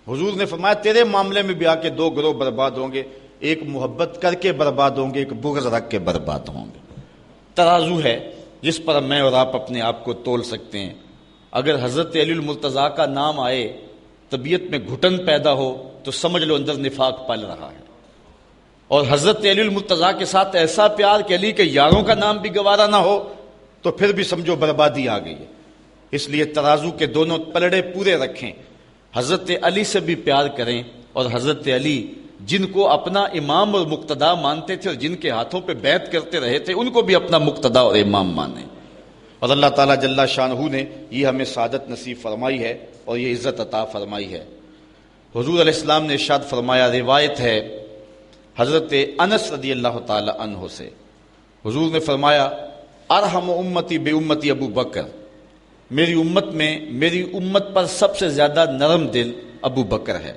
S2: حضور نے فرمایا تیرے معاملے میں بھی آ کے دو گروہ برباد ہوں گے، ایک محبت کر کے برباد ہوں گے، ایک بغض رکھ کے برباد ہوں گے۔ ترازو ہے جس پر میں اور آپ اپنے آپ کو تول سکتے ہیں۔ اگر حضرت علی المرتضیٰ کا نام آئے، طبیعت میں گھٹن پیدا ہو، تو سمجھ لو اندر نفاق پل رہا ہے۔ اور حضرت علی المرتضیٰ کے ساتھ ایسا پیار کہ علی کے یاروں کا نام بھی گوارا نہ ہو، تو پھر بھی سمجھو بربادی آ گئی ہے۔ اس لیے ترازو کے دونوں پلڑے پورے رکھیں، حضرت علی سے بھی پیار کریں، اور حضرت علی جن کو اپنا امام اور مقتدا مانتے تھے اور جن کے ہاتھوں پہ بیعت کرتے رہے تھے، ان کو بھی اپنا مقتدا اور امام مانیں۔ اور اللہ تعالیٰ جل شانہ نے یہ ہمیں سعادت نصیب فرمائی ہے اور یہ عزت عطا فرمائی ہے۔ حضور علیہ السلام نے ارشاد فرمایا، روایت ہے حضرت انس رضی اللہ تعالی عنہ سے، حضور نے فرمایا ارحم امتی بے امتی ابو بکر، میری امت پر سب سے زیادہ نرم دل ابو بکر ہے۔